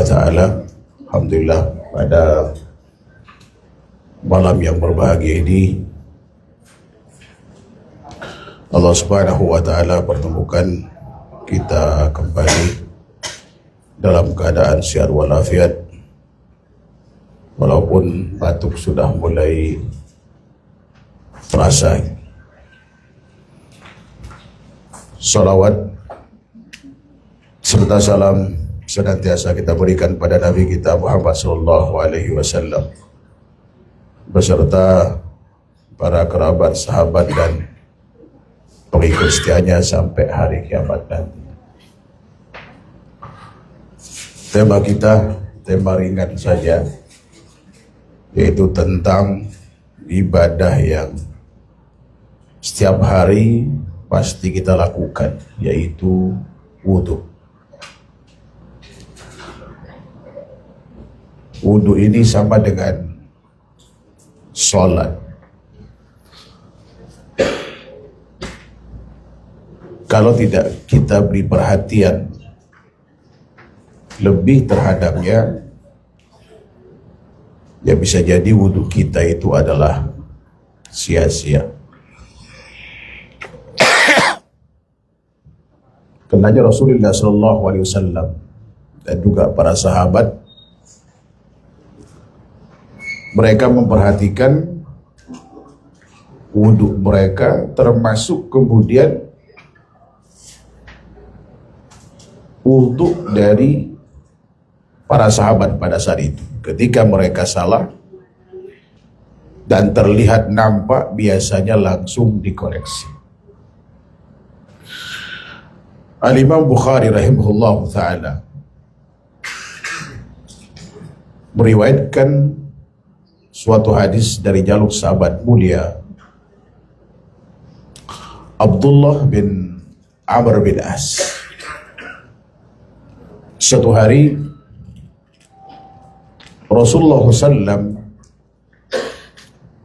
wa ta'ala. Alhamdulillah, pada malam yang berbahagia ini Allah Subhanahu wa ta'ala pertemukan kita kembali dalam keadaan sihat walafiat, walaupun batuk sudah mulai terasa. Salawat serta salam senantiasa kita berikan pada Nabi kita Muhammad sallallahu alaihi wasallam beserta para kerabat, sahabat dan pengikut setianya sampai hari kiamat nanti. Tema kita tema ringan saja, yaitu tentang ibadah yang setiap hari pasti kita lakukan, yaitu wudhu. Wudhu ini sama dengan sholat. Kalau tidak kita beri perhatian lebih terhadapnya, ya bisa jadi wudhu kita itu adalah sia-sia. Karenanya Rasulullah SAW dan juga para sahabat, mereka memperhatikan wudhu mereka, termasuk kemudian wudhu dari para sahabat pada saat itu. Ketika mereka salah dan terlihat nampak, biasanya langsung dikoreksi. Al-Imam Bukhari rahimahullah ta'ala meriwayatkan suatu hadis dari jalur sahabat mulia Abdullah bin Amr bin As. Suatu hari Rasulullah SAW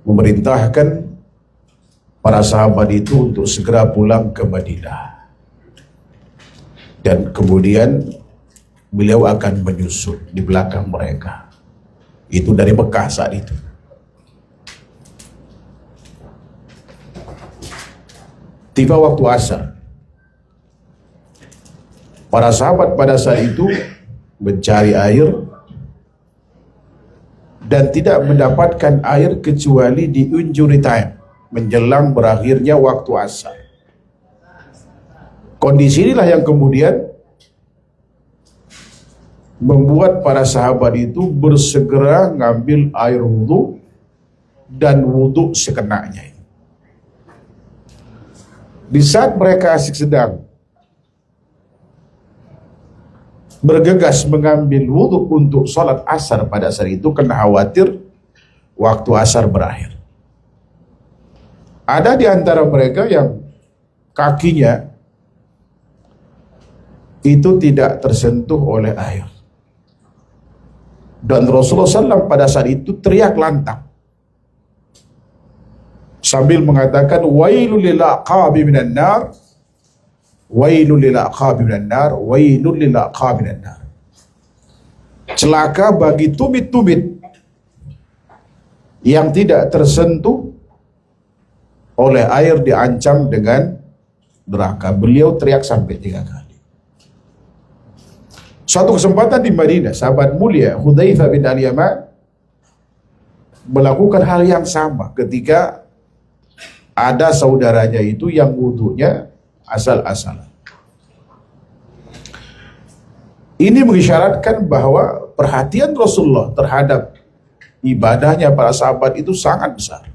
memerintahkan para sahabat itu untuk segera pulang ke Madinah, dan kemudian beliau akan menyusul di belakang mereka. Itu dari Mekah saat itu. Tiba waktu asar, para sahabat pada saat itu mencari air dan tidak mendapatkan air kecuali di injury time, menjelang berakhirnya waktu asar. Kondisi inilah yang kemudian membuat para sahabat itu bersegera ngambil air wudhu dan wudhu sekenanya. Di saat mereka asik sedang bergegas mengambil wudhu untuk sholat asar pada saat itu, karena khawatir waktu asar berakhir, ada di antara mereka yang kakinya itu tidak tersentuh oleh air. Dan Rasulullah SAW pada saat itu teriak lantang sambil mengatakan, wailul lil aqabi minan nar, wailul lil aqabi minan nar, wailul lil aqabi minan nar. Celaka bagi tumit-tumit yang tidak tersentuh oleh air, diancam dengan neraka. Beliau teriak sampai 3 kali. Suatu kesempatan di Madinah, sahabat mulia Hudzaifah bin Al-Yaman melakukan hal yang sama ketika ada saudaranya itu yang wudhunya asal-asalan. Ini mengisyaratkan bahwa perhatian Rasulullah terhadap ibadahnya para sahabat itu sangat besar.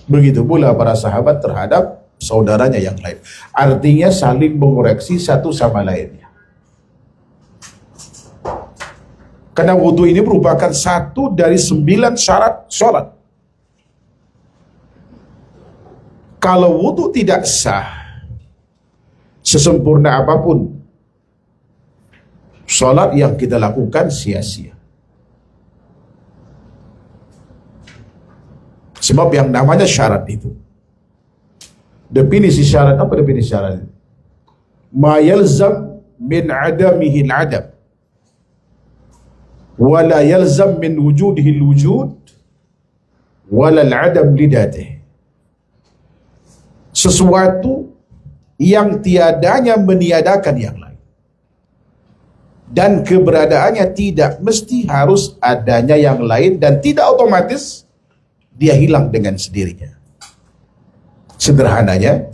Begitu pula para sahabat terhadap saudaranya yang lain. Artinya saling mengoreksi satu sama lainnya. Karena wudhu ini merupakan satu dari 9 syarat sholat. Kalau wudhu tidak sah, sesempurna apapun sholat yang kita lakukan sia-sia. Sebab yang namanya syarat itu, definisi syarat, apa definisi syarat? Ma yalzam min adamihi al-adam wala yalzam min wujudihi al-wujud wala al-adam lidatih. Sesuatu yang tiadanya meniadakan yang lain, dan keberadaannya tidak mesti harus adanya yang lain, dan tidak otomatis dia hilang dengan sendirinya. Sederhananya,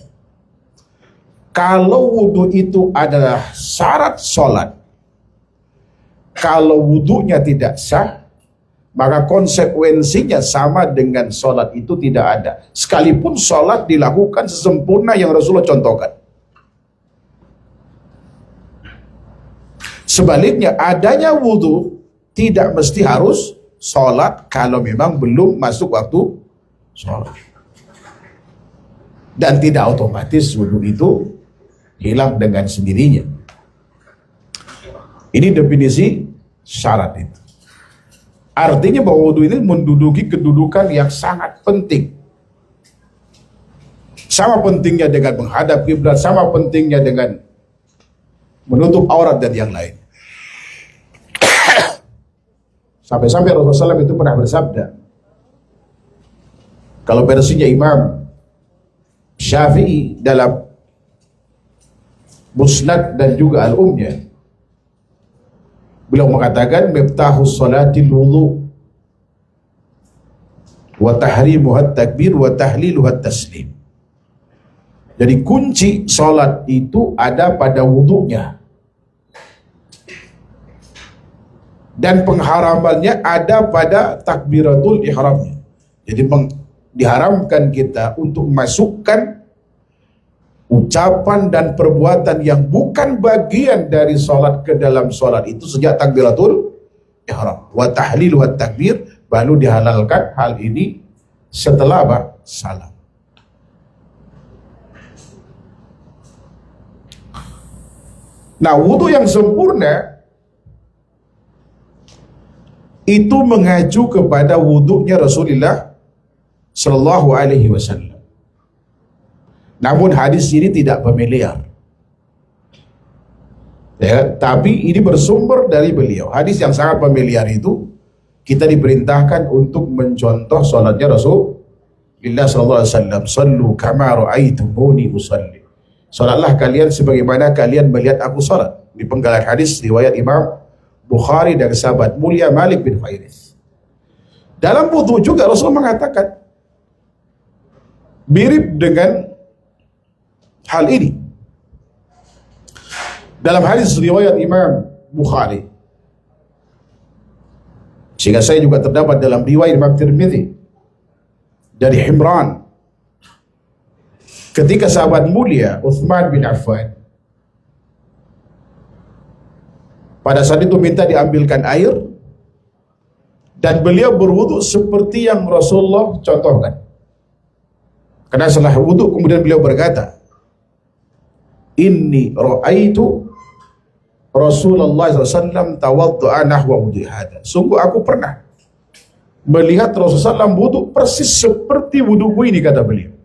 kalau wudhu itu adalah syarat sholat, kalau wudhunya tidak sah, maka konsekuensinya sama dengan sholat itu tidak ada, sekalipun sholat dilakukan sesempurna yang Rasulullah contohkan. Sebaliknya, adanya wudhu tidak mesti harus sholat kalau memang belum masuk waktu sholat, dan tidak otomatis wudhu itu hilang dengan sendirinya. Ini definisi syarat itu. Artinya bahwa wudhu ini menduduki kedudukan yang sangat penting. Sama pentingnya dengan menghadap kiblat, sama pentingnya dengan menutup aurat dan yang lain. Sampai-sampai Rasulullah SAW itu pernah bersabda, kalau versinya Imam Syafi'i dalam Musnad dan juga Al-Umnya, beliau mengatakan miftahus salatil wudu wa tahrimuhat takbir wa tahliluhat taslim. Jadi kunci salat itu ada pada wudunya, dan pengharamannya ada pada takbiratul ihramnya. Jadi diharamkan kita untuk memasukkan ucapan dan perbuatan yang bukan bagian dari salat ke dalam salat itu sejak takbiratul ihram. Wa tahlil wa takbir, baru dihalalkan hal ini setelah apa? Salam. Nah, wudhu yang sempurna itu mengacu kepada wudhunya Rasulullah Sallallahu Alaihi Wasallam. Namun hadis ini tidak familiar, ya, tapi ini bersumber dari beliau. Hadis yang sangat familiar itu, kita diperintahkan untuk mencontoh salatnya Rasulullah Sallallahu Alaihi Wasallam. Sallu kama ra'aitumuni usalli. Salatlah kalian sebagaimana kalian melihat aku salat. Di penggalan hadis riwayat Imam Bukhari dan sahabat mulia Malik bin Huwairits. Dalam wudhu juga Rasul mengatakan mirip dengan hal ini. Dalam hadis riwayat Imam Bukhari, sehingga saya juga terdapat dalam riwayat Imam Tirmidzi dari Himran, ketika sahabat mulia Uthman bin Affan pada saat itu minta diambilkan air, dan beliau berwudu seperti yang Rasulullah contohkan. Karena setelah wudu kemudian beliau berkata, Inni ra'aitu Rasulullah SAW tawaddu'a nahwa wudu hadha. Sungguh aku pernah melihat Rasulullah SAW wudu persis seperti wuduku ini, kata beliau.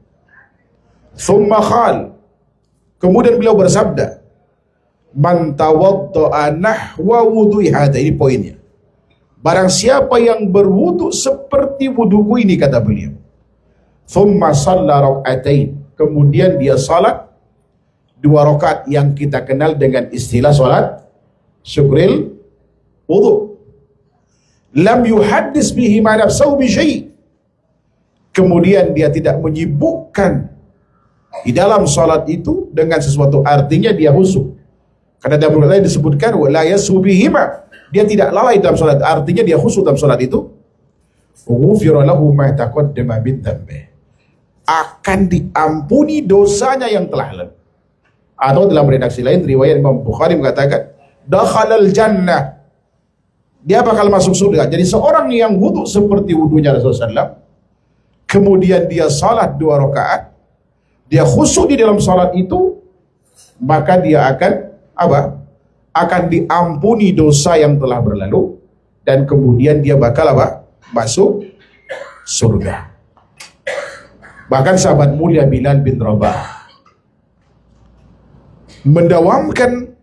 Thumma khal, kemudian beliau bersabda, Man tawaddu'a nahwa wudu hadha. Ini poinnya. Barang siapa yang berwudu seperti wuduku ini, kata beliau. Thumma shalla rak'atain, kemudian dia salat 2 rakaat yang kita kenal dengan istilah salat syukril wudu. Lam yuhaddis bihi ma nafsahu bi syai', kemudian dia tidak menyibukkan di dalam salat itu dengan sesuatu, artinya dia khusyuk. Karena dalam riwayat lain disebutkan la yasubihima, dia tidak lalai dalam salat, artinya dia khusyuk dalam salat itu. Ghufira lahu ma taqaddama min dhanbi, akan diampuni dosanya yang telah lalu. Atau dalam redaksi lain riwayat Imam Bukhari mengatakan dakhalal jannah, dia bakal masuk surga. Jadi seorang yang wudu seperti wudunya Rasulullah SAW, kemudian dia salat 2 rakaat, dia khusyuk di dalam salat itu, maka dia akan apa? Akan diampuni dosa yang telah berlalu, dan kemudian dia bakal apa? Masuk surga. Bahkan sahabat mulia Bilal bin Rabah mendawamkan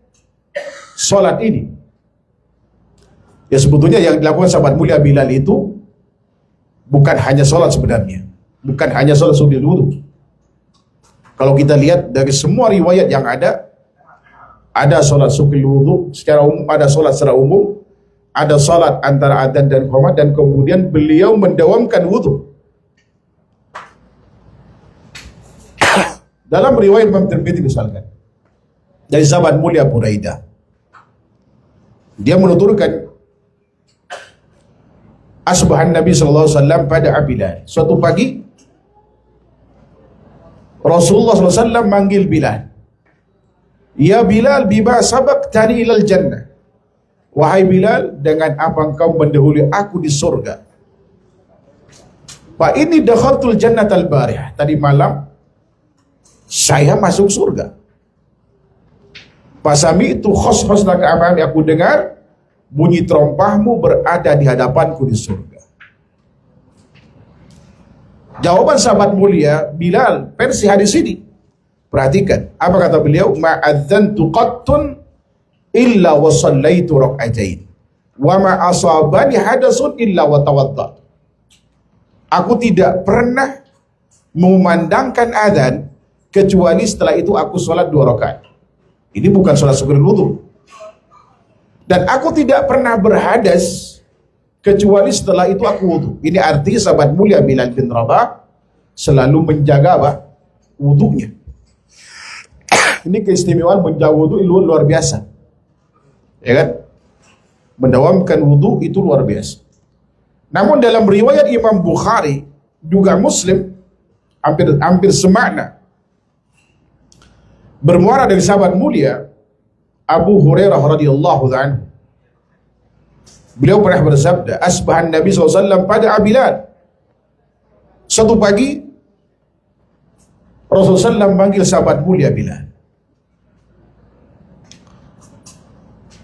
salat ini. Ya sebetulnya yang dilakukan sahabat mulia Bilal itu bukan hanya sholat sebenarnya, bukan hanya sholat sunnah wudu. Kalau kita lihat dari semua riwayat yang ada sholat sunnah wudu secara umum, ada sholat secara umum, ada sholat antara adzan dan qomat, dan kemudian beliau mendawamkan wudu. Dalam riwayat Imam Tirmidzi misalkan, dari sahabat mulia Buraidah, dia menuturkan, asbahan Nabi SAW pada Bilal. Suatu pagi Rasulullah SAW manggil Bilal, ya Bilal, bima sabaqtani ilal jannah. Wahai Bilal, dengan apa engkau mendahului aku di surga? Fa inni dakhaltul jannatal barih. Tadi malam saya masuk surga. Pasami itu khos-khosnaka amami, aku dengar bunyi terompahmu berada di hadapanku di surga. Jawaban sahabat mulia Bilal versi hadis ini, perhatikan apa kata beliau, ma'adzantu qattun illa wa sallaitu rak'atain wa ma asabani hadasun illa wa tawaddatu. Aku tidak pernah memandangkan adzan kecuali setelah itu aku sholat 2 rakaat. Ini bukan sholat sunnah wudu. Dan aku tidak pernah berhadas kecuali setelah itu aku wudu. Ini arti sahabat mulia Bilal bin Rabah selalu menjaga wudunya. Ini keistimewaan menjaga wudu luar biasa, ya kan? Mendawamkan wudu itu luar biasa. Namun dalam riwayat Imam Bukhari juga Muslim hampir semakna, bermuara dari sahabat mulia Abu Hurairah radhiyallahu anhu. Beliau pernah bersabda, asbahan Nabi SAW pada Bilal. Suatu pagi Rasulullah SAW manggil sahabat mulia Bilal.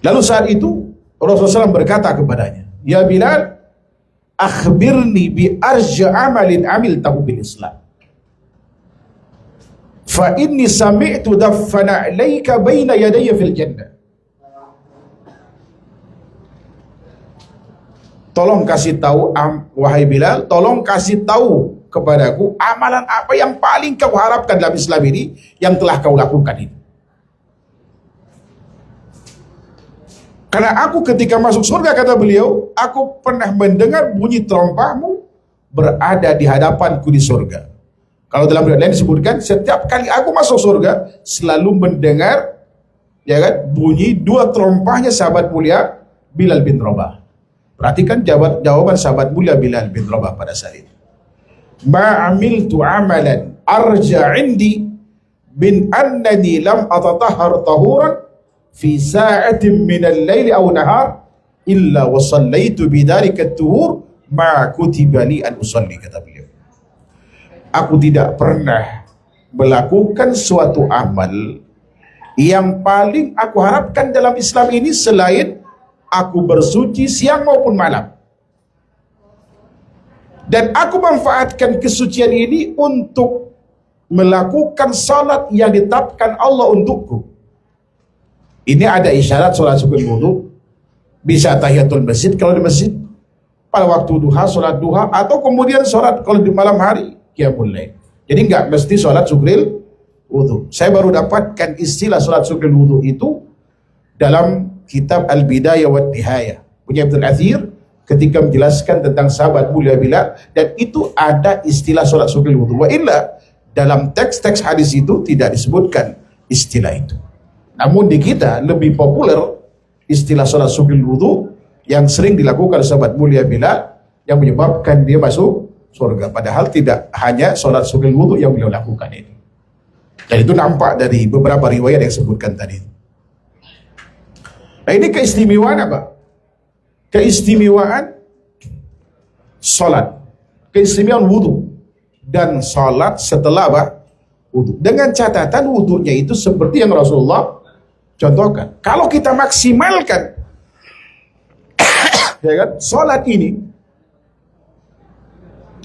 Lalu saat itu Rasulullah SAW berkata kepadanya, ya Bilal, akhbirni bi arja amalin amil tahu bil Islam. Fa inni sami'tu daffana alaika baina yadayya fil jannah. Tolong kasih tahu, wahai Bilal, tolong kasih tahu kepadaku amalan apa yang paling kau harapkan dalam Islam ini yang telah kau lakukan ini. Karena aku ketika masuk surga, kata beliau, aku pernah mendengar bunyi terompahmu berada di hadapanku di surga. Kalau dalam riwayat lain disebutkan, setiap kali aku masuk surga selalu mendengar, ya kan, bunyi 2 terompahnya sahabat mulia Bilal bin Rabah. Perhatikan jawaban sahabat mulia Bilal bin Rabah pada saat itu. Ma amiltu amalan arja indi bin annani lam atatahhar tahuran fi sa'atin min al-laili aw nahar illa wa sallaitu bidzalika at-tuhur ma kutiba li an usalli, kata beliau. Aku tidak pernah melakukan suatu amal yang paling aku harapkan dalam Islam ini selain aku bersuci siang maupun malam. Dan aku manfaatkan kesucian ini untuk melakukan salat yang ditetapkan Allah untukku. Ini ada isyarat salat sunnah wudu, bisa tahiyatul masjid kalau di masjid, pada waktu duha, salat duha, atau kemudian salat kalau di malam hari, qiyamul lail. Jadi enggak mesti salat sunnah wudu. Saya baru dapatkan istilah salat sunnah wudu itu dalam kitab Al-Bidayah wa Nihayah punya Ibnu Athir ketika menjelaskan tentang sahabat mulia Bilal, dan itu ada istilah salat sunnah wudu. Wa illa dalam teks-teks hadis itu tidak disebutkan istilah itu. Namun di kita lebih populer istilah salat sunnah wudu yang sering dilakukan sahabat mulia Bilal yang menyebabkan dia masuk surga. Padahal tidak hanya salat sunnah wudu yang beliau lakukan ini. Dan itu nampak dari beberapa riwayat yang disebutkan tadi. Nah, ini keistimewaan apa? Keistimewaan salat, keistimewaan wudu dan salat setelah wudu. Dengan catatan wudunya itu seperti yang Rasulullah contohkan. Kalau kita maksimalkan ya kan, salat ini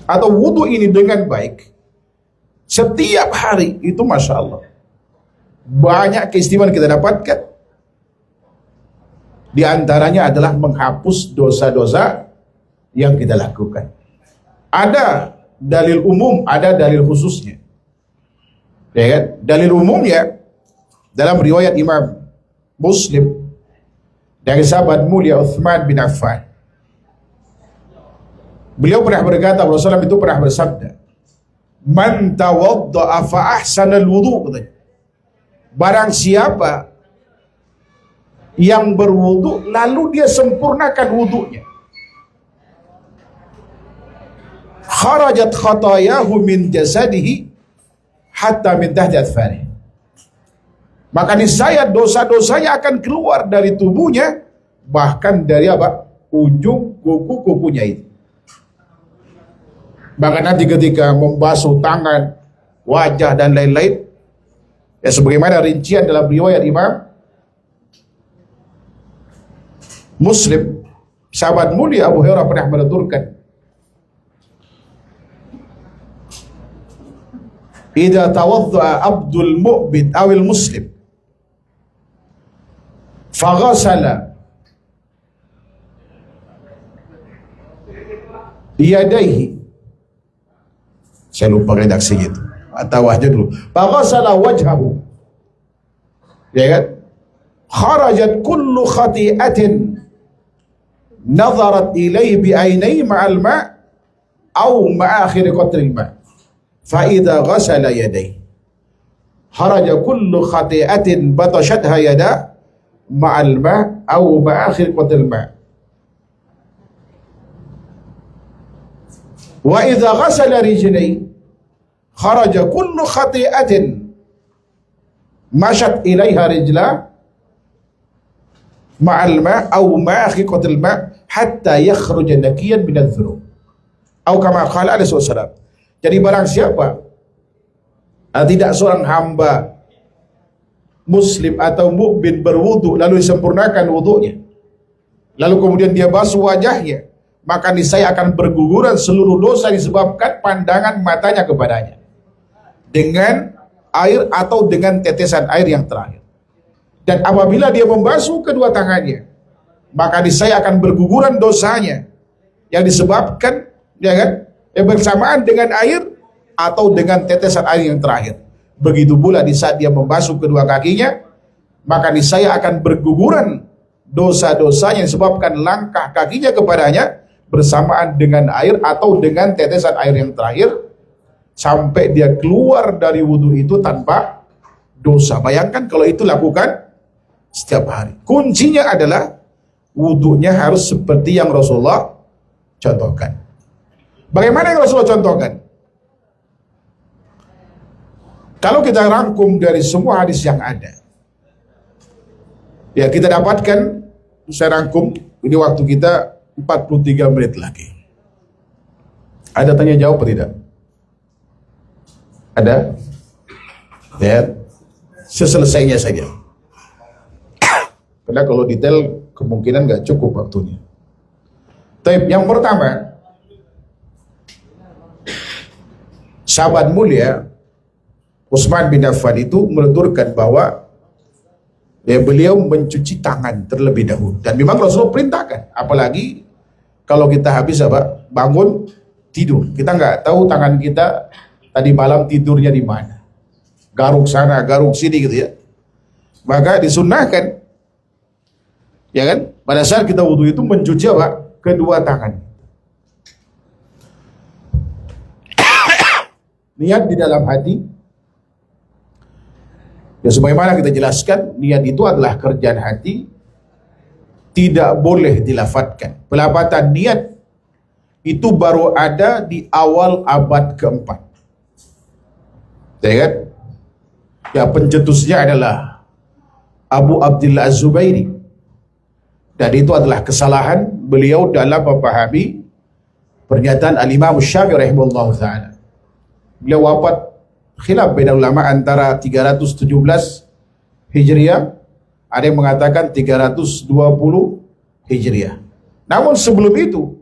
atau wudu ini dengan baik setiap hari, itu Masya Allah banyak keistimewaan kita dapatkan. Di antaranya adalah menghapus dosa-dosa yang kita lakukan. Ada dalil umum, ada dalil khususnya. Ya kan? Dalil umumnya dalam riwayat Imam Muslim dari sahabat mulia Uthman bin Affan. Beliau pernah berkata, Rasulullah itu pernah bersabda, "Man tawadda'a fa ahsana al-wudu." Barang siapa yang berwudu lalu dia sempurnakan wudunya, kharajat khatayahu min jasadihi hatta min tahti athfarihi. Maka niscaya dosa-dosanya akan keluar dari tubuhnya, bahkan dari apa? Ujung kuku-kukunya itu. Bahkan nanti ketika membasuh tangan, wajah dan lain-lain, ya sebagaimana rincian dalam riwayat Imam Muslim, sahabat mulia Abu Hurairah pernah menuturkan, "Idza tawadda'a abdul mu'min awil muslim faghasala yadayhi." Saya lupa redaksinya itu. Atau wajah dulu. Faghasala wajhahu. Ya kan? Kharajat kullu khati'atin nazarat ilaihi bi'ainai ma'al ma' aw ma'akhir qatril ma'. Fa idza ghasala yadayhi kharaja kullu khati'atin batashadha yada ma'al ma' aw ma'akhir qatril ma'. Wa idza ghasala rijlaihi kharaja kullu khati'atin mashat ilaiha rijla ma'al ma' aw ma'akhir qatril ma' hatta yakhruja nakiyan min adh-dhunub. Atau kama qala alaihi wasallam. Jadi barang siapa tidak seorang hamba muslim atau mukmin berwudu lalu disempurnakan wudunya, lalu kemudian dia basuh wajahnya, maka niscaya akan berguguran seluruh dosa disebabkan pandangan matanya kepadanya dengan air atau dengan tetesan air yang terakhir. Dan apabila dia membasuh kedua tangannya, maka niscaya akan berguguran dosanya yang disebabkan, ya kan, yang bersamaan dengan air atau dengan tetesan air yang terakhir. Begitu pula di saat dia membasuh kedua kakinya, maka niscaya akan berguguran dosa-dosanya yang disebabkan langkah kakinya kepadanya bersamaan dengan air atau dengan tetesan air yang terakhir, sampai dia keluar dari wudhu itu tanpa dosa. Bayangkan kalau itu lakukan setiap hari. Kuncinya adalah wudhunya harus seperti yang Rasulullah contohkan. Bagaimana yang Rasulullah contohkan? Kalau kita rangkum dari semua hadis yang ada, ya kita dapatkan, saya rangkum, ini waktu kita 43 menit lagi. Ada tanya jawab atau tidak? Ada? Ya, seselesainya saja. Karena kalau detail kemungkinan nggak cukup waktunya. Tapi yang pertama, sahabat mulia Utsman bin Affan itu menuturkan bahwa ya, beliau mencuci tangan terlebih dahulu. Dan memang Rasulullah perintahkan, apalagi kalau kita habis apa, bangun tidur, kita nggak tahu tangan kita tadi malam tidurnya di mana, garuk sana garuk sini gitu ya. Maka disunahkan, ya kan, pada saat kita wudhu itu mencuci apa, kedua tangan. Niat di dalam hati, ya sebagaimana kita jelaskan, niat itu adalah kerjaan hati, tidak boleh dilafatkan. Pelafatan niat itu baru ada di awal abad keempat. Ya kan? Ya, pencetusnya adalah Abu Abdillah Az-Zubairi. Dan itu adalah kesalahan beliau dalam memahami pernyataan Al-Imam Syafi'i rahimahullah ta'ala. Beliau wafat khilaf beda ulama antara 317 Hijriah, ada yang mengatakan 320 Hijriah. Namun sebelum itu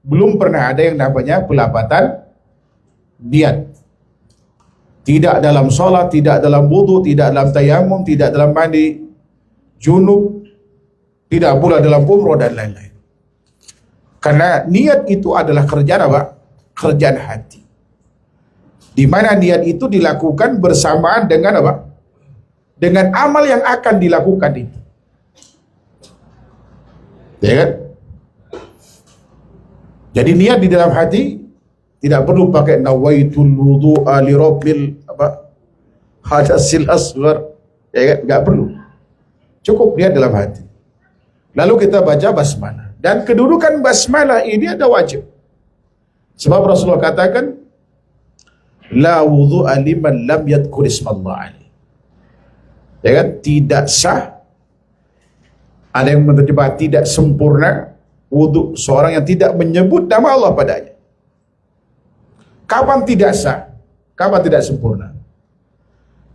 belum pernah ada yang namanya pelapatan niat. Tidak dalam sholat, tidak dalam wudu, tidak dalam tayamum, tidak dalam mandi junub, tidak pula dalam umroh dan lain-lain. Karena niat itu adalah kerjaan apa? Kerjaan hati. Di mana niat itu dilakukan bersamaan dengan apa? Dengan amal yang akan dilakukan itu. Ya kan? Jadi niat di dalam hati tidak perlu pakai nawaitul wudu'a li rabbil apa? Hadasil asghar. Ya kan? Enggak perlu. Cukup niat dalam hati. Lalu kita baca basmalah. Dan kedudukan basmalah ini ada wajib. Sebab Rasulullah katakan, la wudu'a liman lam yadhkur ismallah alaihi. Ya kan? Tidak sah. Ada yang menerjemah tidak sempurna wudu seorang yang tidak menyebut nama Allah padanya. Kapan tidak sah? Kapan tidak sempurna?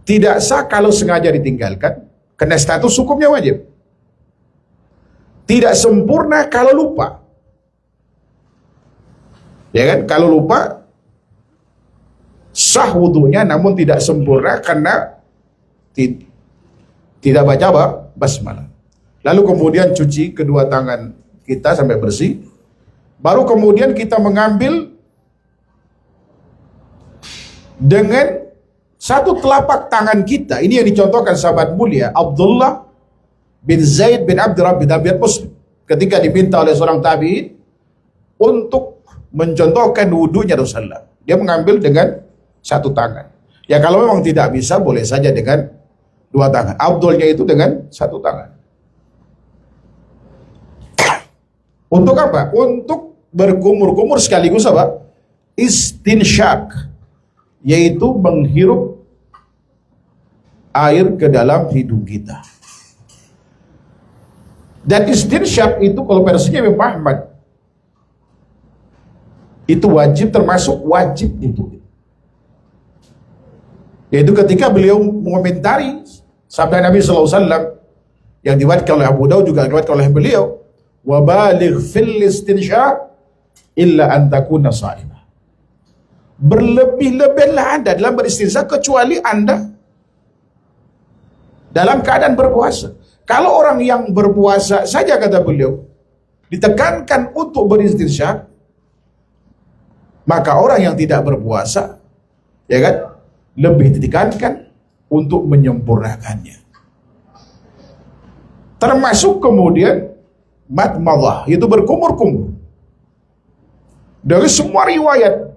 Tidak sah kalau sengaja ditinggalkan, karena status hukumnya wajib. Tidak sempurna kalau lupa. Ya kan? Kalau lupa sah wudunya namun tidak sempurna karena tidak baca apa? Basmalah. Lalu kemudian cuci kedua tangan kita sampai bersih. Baru kemudian kita mengambil dengan satu telapak tangan kita. Ini yang dicontohkan sahabat mulia Abdullah bin Zaid bin Abdurrahman bin Tabi'at Muslim. Ketika diminta oleh seorang tabi'in untuk mencontohkan wudunya Rasulullah. Dia mengambil dengan satu tangan. Ya kalau memang tidak bisa boleh saja dengan dua tangan. Abdulnya itu dengan satu tangan. Untuk apa? Untuk berkumur-kumur sekaligus apa? Istinsyak, yaitu menghirup air ke dalam hidung kita. Dan istinsyak itu kalau versinya Imam Ahmad itu wajib, termasuk wajib itu. Yaitu ketika beliau mengomentari sabda Nabi SAW yang diriwayatkan oleh Abu Daud juga diriwayatkan oleh beliau, wa baligh fil istinsyak illa an takuna sha'imah. Berlebih-lebihlah Anda dalam beristinsyak kecuali Anda dalam keadaan berpuasa. Kalau orang yang berpuasa saja, kata beliau, ditekankan untuk beristinsyak, maka orang yang tidak berpuasa, ya kan, lebih ditekankan untuk menyempurnakannya. Termasuk kemudian madmadah, itu berkumur-kumur. Dari semua riwayat,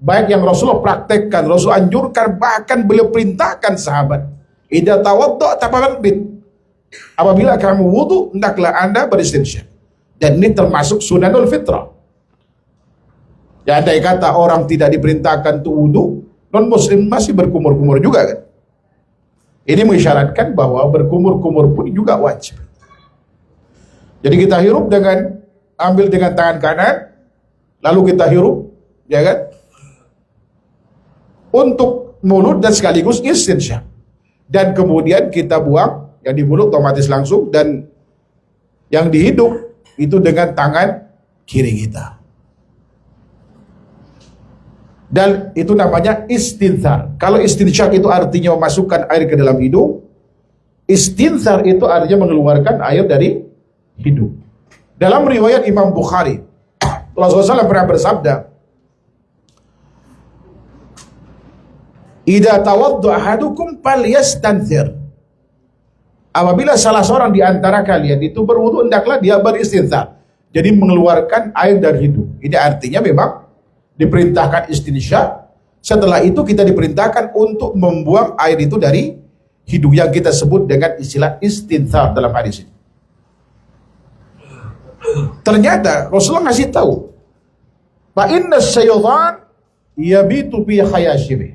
baik yang Rasulullah praktekkan, Rasul anjurkan, bahkan beliau perintahkan sahabat, idza tawadda' tafabbit. Apabila kamu wudu, hendaklah Anda beristinsyak. Dan ini termasuk sunanul fitrah. Ya, andai kata orang tidak diperintahkan untuk wudu, non muslim masih berkumur-kumur juga kan. Ini mengisyaratkan bahwa berkumur-kumur pun juga wajib. Jadi kita hirup dengan, ambil dengan tangan kanan, lalu kita hirup, ya kan, untuk mulut dan sekaligus istinsyak. Dan kemudian kita buang yang di mulut otomatis langsung, dan yang di hidung itu dengan tangan kiri kita. Dan itu namanya istinthar. Kalau istinsyak itu artinya memasukkan air ke dalam hidung, istinthar itu artinya mengeluarkan air dari hidung. Dalam riwayat Imam Bukhari, Rasulullah SAW pernah bersabda, idza tawadda ahadukum falyastanthir. Apabila salah seorang di antara kalian itu berwudu, hendaklah dia beristinthar. Jadi mengeluarkan air dari hidung. Ini artinya memang diperintahkan istinsyak. Setelah itu kita diperintahkan untuk membuang air itu dari hidung, yang kita sebut dengan istilah istinthar dalam hadis ini. Ternyata Rasulullah ngasih tahu, fa inna syaitan yabitu fi khayashimi.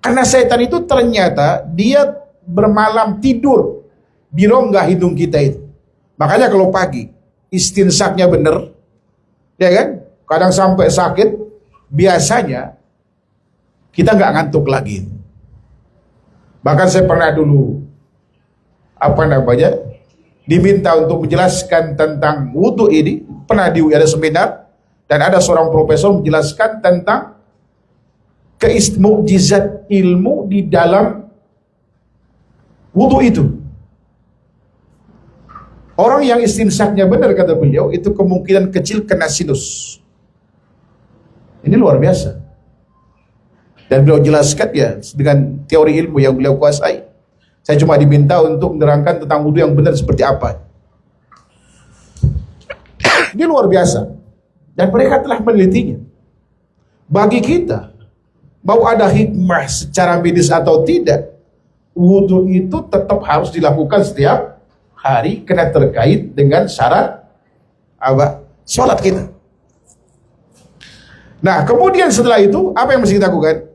Karena setan itu ternyata dia bermalam tidur di rongga hidung kita itu. Makanya kalau pagi istinsyaknya benar, ya kan? Kadang sampai sakit, biasanya kita nggak ngantuk lagi. Bahkan saya pernah dulu diminta untuk menjelaskan tentang wudu ini, pernah ada seminar dan ada seorang profesor menjelaskan tentang mukjizat ilmu di dalam wudu itu. Orang yang istinsaknya benar kata beliau itu kemungkinan kecil kena sinus. Ini luar biasa. Dan beliau jelaskan ya dengan teori ilmu yang beliau kuasai. Saya cuma diminta untuk menerangkan tentang wudu yang benar seperti apa. Ini luar biasa. Dan mereka telah menelitinya. Bagi kita, mau ada hikmah secara medis atau tidak, wudu itu tetap harus dilakukan setiap hari karena terkait dengan syarat apa? Sholat kita. Nah, kemudian setelah itu apa yang mesti kita lakukan?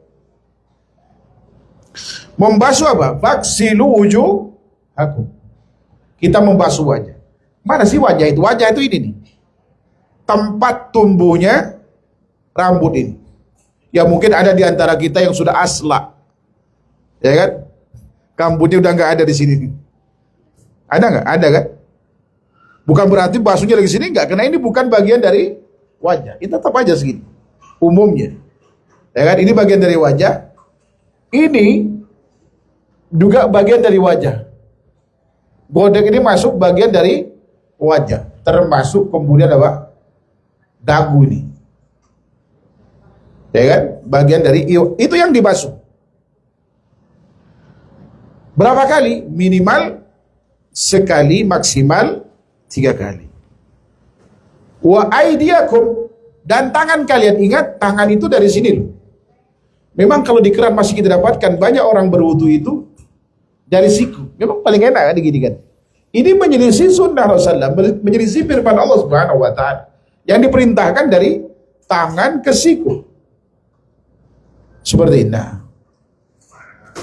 Membasuh apa? Faksilu wujuhakum. Kita membasuh wajah. Mana sih wajah itu? Wajah itu ini nih. Tempat tumbuhnya rambut ini. Ya mungkin ada di antara kita yang sudah asla. Ya kan? Rambutnya udah nggak ada di sini. Ada nggak? Ada kan? Bukan berarti basuhnya lagi sini nggak, karena ini bukan bagian dari wajah. Ini tetap aja segini. Umumnya. Ya kan? Ini bagian dari wajah. Ini juga bagian dari wajah. Bodek ini masuk bagian dari wajah. Termasuk kemudian apa? Dagu ini. Ya kan? Bagian dari itu yang dibasuh. Berapa kali? Minimal sekali, maksimal 3 kali. Wa aidiakum, dan tangan kalian, ingat tangan itu dari sini loh. Memang kalau di keran masih kita dapatkan banyak orang berwudu itu dari siku. Memang paling enak kan digini kan. Ini menyelisih sunnah Rasulullah, menyelisih firman Allah Subhanahu wa taala yang diperintahkan dari tangan ke siku. Seperti ini. Nah,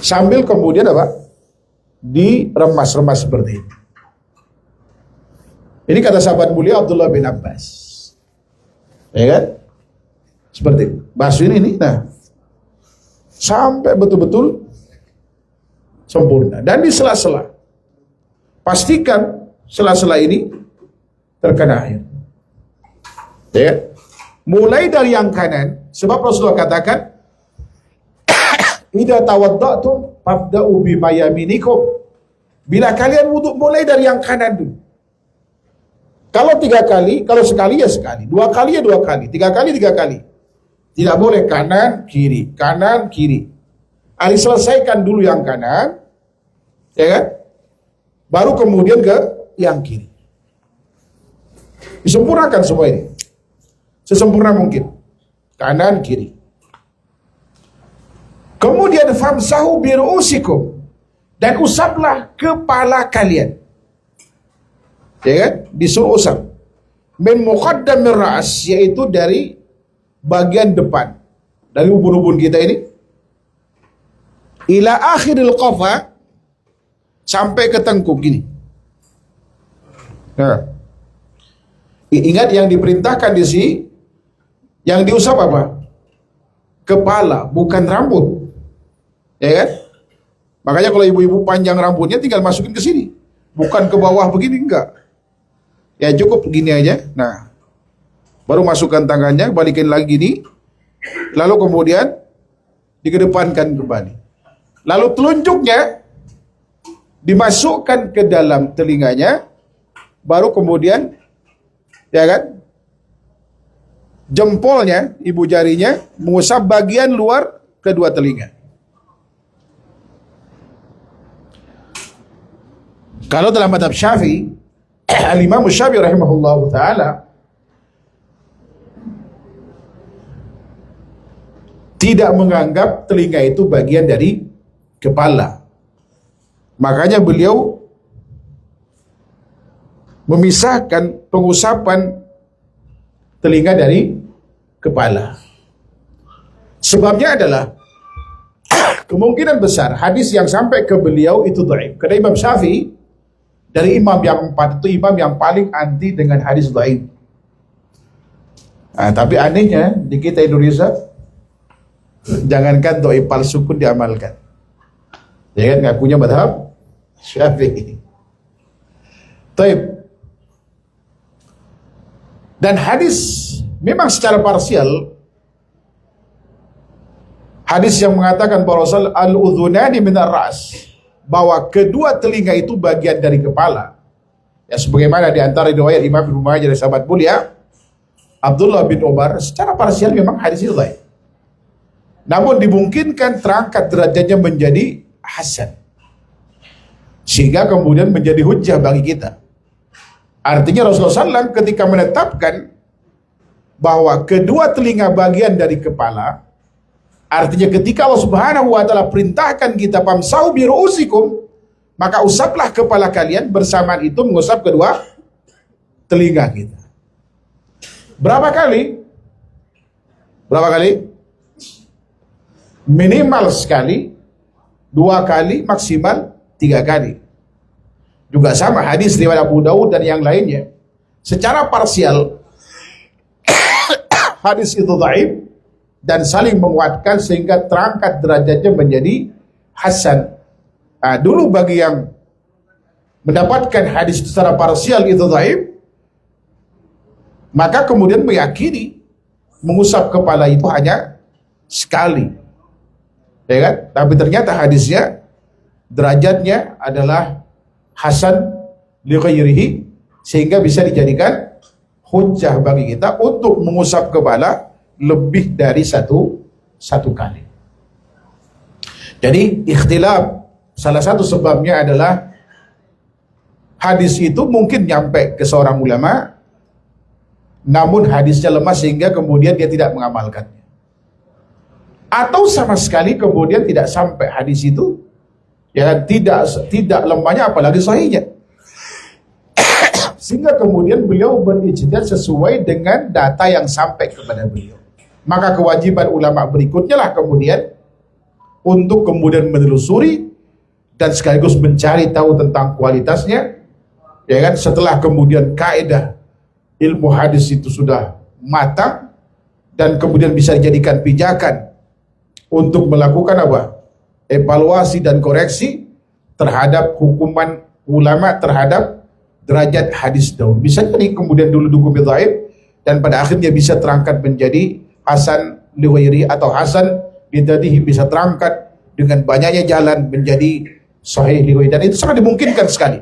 sambil kemudian apa? Diremas-remas seperti ini. Ini kata sahabat mulia Abdullah bin Abbas. Ya kan? Seperti itu. Basuh ini. Nah, sampai betul-betul sempurna. Dan di sela-sela, pastikan sela-sela ini terkena air. Ya. Mulai dari yang kanan, sebab Rasulullah katakan, "Idza tawadda'tum fabda'u bima yaminikum." Bila kalian wudu, mulai dari yang kanan dulu. Kalau 3 kali, kalau sekali ya sekali, 2 kali ya 2 kali, 3 kali 3 kali. Tidak boleh kanan kiri, kanan kiri. Harus selesaikan dulu yang kanan, ya kan? Baru kemudian ke yang kiri. Disempurnakan semua ini, sesempurna mungkin. Kanan kiri. Kemudian famsahu biru'usikum, dan usaplah kepala kalian. Ya kan? Disuruh usap. Min muqaddamir ra's, yaitu dari bagian depan, dari ubun-ubun kita ini, ila akhiril qafa, sampai ke tengkuk gini. Nah, ingat yang diperintahkan di sini, yang diusap apa? Kepala, bukan rambut. Ya kan? Makanya kalau ibu-ibu panjang rambutnya tinggal masukin ke sini, bukan ke bawah begini, enggak. Ya cukup gini aja. Nah, baru masukkan tangannya, balikin lagi gini, lalu kemudian dikedepankan kembali. Lalu telunjuknya dimasukkan ke dalam telinganya, baru kemudian, ya kan, jempolnya, ibu jarinya mengusap bagian luar kedua telinga. Kalau dalam mazhab Syafi'i, Al-Imam Syafi'i rahimahullahu taala tidak menganggap telinga itu bagian dari kepala. Makanya beliau memisahkan pengusapan telinga dari kepala. Sebabnya adalah kemungkinan besar hadis yang sampai ke beliau itu dhaif. Karena Imam Syafi'i dari imam yang 4 itu imam yang paling anti dengan hadis dhaif. Nah, tapi anehnya di kita Indonesia, jangankan dhaif palsu pun diamalkan. Ya kan, ngakunya mazhab Syafi'i. Taib. Dan hadis memang secara parsial, hadis yang mengatakan bahwa al-udhunani minar ras, bahwa kedua telinga itu bagian dari kepala, Ya, sebagaimana di antara riwayat Imam Ibnu Majah dari sahabat mulia Abdullah bin Umar, secara parsial memang hadis itu dhaif. Namun dimungkinkan terangkat derajatnya menjadi hasan. Sehingga kemudian menjadi hujjah bagi kita. Artinya Rasulullah SAW ketika menetapkan bahwa kedua telinga bagian dari kepala, artinya ketika Allah Subhanahu wa taala perintahkan kita famsahu bi ru'usikum, maka usaplah kepala kalian, bersamaan itu mengusap kedua telinga kita. Berapa kali? Berapa kali? Minimal sekali, 2 kali, maksimal 3 kali. Juga sama hadis riwayat Abu Daud dan yang lainnya. Secara parsial hadis itu dhaif dan saling menguatkan sehingga terangkat derajatnya menjadi hasan. Nah, dulu bagi yang mendapatkan hadis secara parsial itu dhaif, maka kemudian meyakini mengusap kepala itu hanya sekali, ya kan? Tapi ternyata hadisnya derajatnya adalah hasan li ghairihi, sehingga bisa dijadikan hujjah bagi kita untuk mengusap kepala lebih dari satu kali. Jadi ikhtilaf salah satu sebabnya adalah hadis itu mungkin nyampe ke seorang ulama, namun hadisnya lemah sehingga kemudian dia tidak mengamalkannya. Atau sama sekali kemudian tidak sampai hadis itu, ya tidak lemahnya apalagi sahihnya. Sehingga kemudian beliau berijtihad sesuai dengan data yang sampai kepada beliau. Maka kewajiban ulama berikutnya lah kemudian untuk kemudian menelusuri dan sekaligus mencari tahu tentang kualitasnya, ya kan? Setelah kemudian kaidah ilmu hadis itu sudah matang dan kemudian bisa dijadikan pijakan untuk melakukan apa? Evaluasi dan koreksi terhadap hukuman ulama terhadap derajat hadis daun. Bisa jadi kemudian dulu hukum dhaif dan pada akhirnya bisa terangkat menjadi hasan li ghairi atau hasan lidadihi, bisa terangkat dengan banyaknya jalan menjadi sahih li ghairi, dan itu sangat dimungkinkan sekali.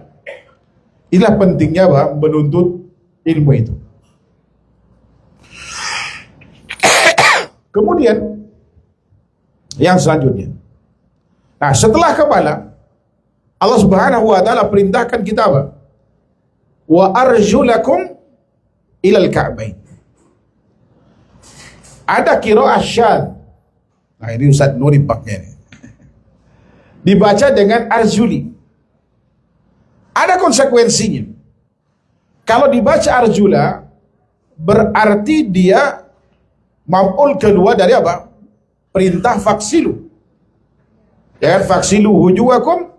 Inilah pentingnya menuntut ilmu itu. Kemudian yang selanjutnya, nah setelah kepala, Allah Subhanahu wa taala perintahkan kita apa? Wa arjulakum ilal ka'bain. Ada qiraah syadz. Nah ini Ustaz Nuri paknya ini. Dibaca dengan arjuli. Ada konsekuensinya. Kalau dibaca arjula berarti dia maf'ul kedua dari apa? Perintah faksilu. Ya, faksilu wujuhakum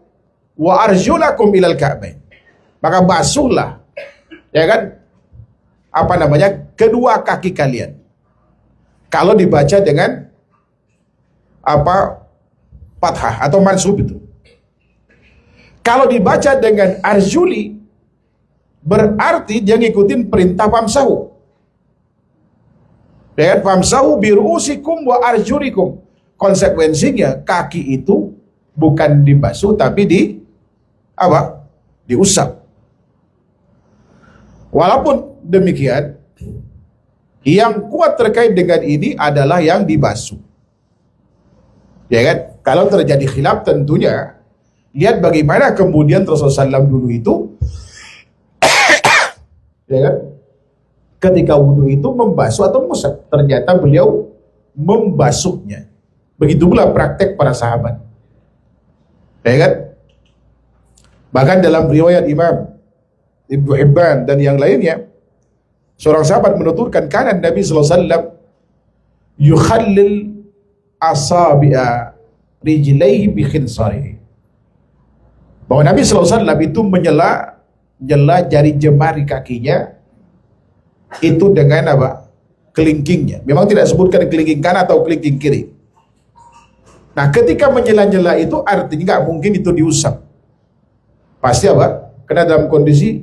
wa arjulakum ilal ka'bain. Maka basuhlah, ya kan? Apa namanya? Kedua kaki kalian. Kalau dibaca dengan apa? Fathah atau mansub itu. Kalau dibaca dengan arjuli berarti dia ngikutin perintah famsahu. Dan famsahu bi ru'usikum wa arjulikum. Konsekuensinya kaki itu bukan dibasuh tapi diusap. Walaupun demikian, yang kuat terkait dengan ini adalah yang dibasuh. Ya kan? Kalau terjadi khilaf tentunya lihat bagaimana kemudian Rasulullah SAW dulu itu ya kan? Ketika wudhu itu membasuh atau mengusap. Ternyata beliau membasuhnya. Begitu pula praktek para sahabat. Ya kan? Bahkan dalam riwayat Imam Ibnu Hibban dan yang lainnya, seorang sahabat menuturkan karena Nabi sallallahu alaihi wasallam yukhallil asabi'a rijlaihi bi khinsarihi. Bahwa Nabi sallallahu alaihi wasallam itu menyela jari jemari kakinya itu dengan apa? Kelingkingnya. Memang tidak sebutkan kelingking kanan atau kelingking kiri. Nah, ketika menyela-nyela itu artinya nggak mungkin itu diusap. Pasti apa? Karena dalam kondisi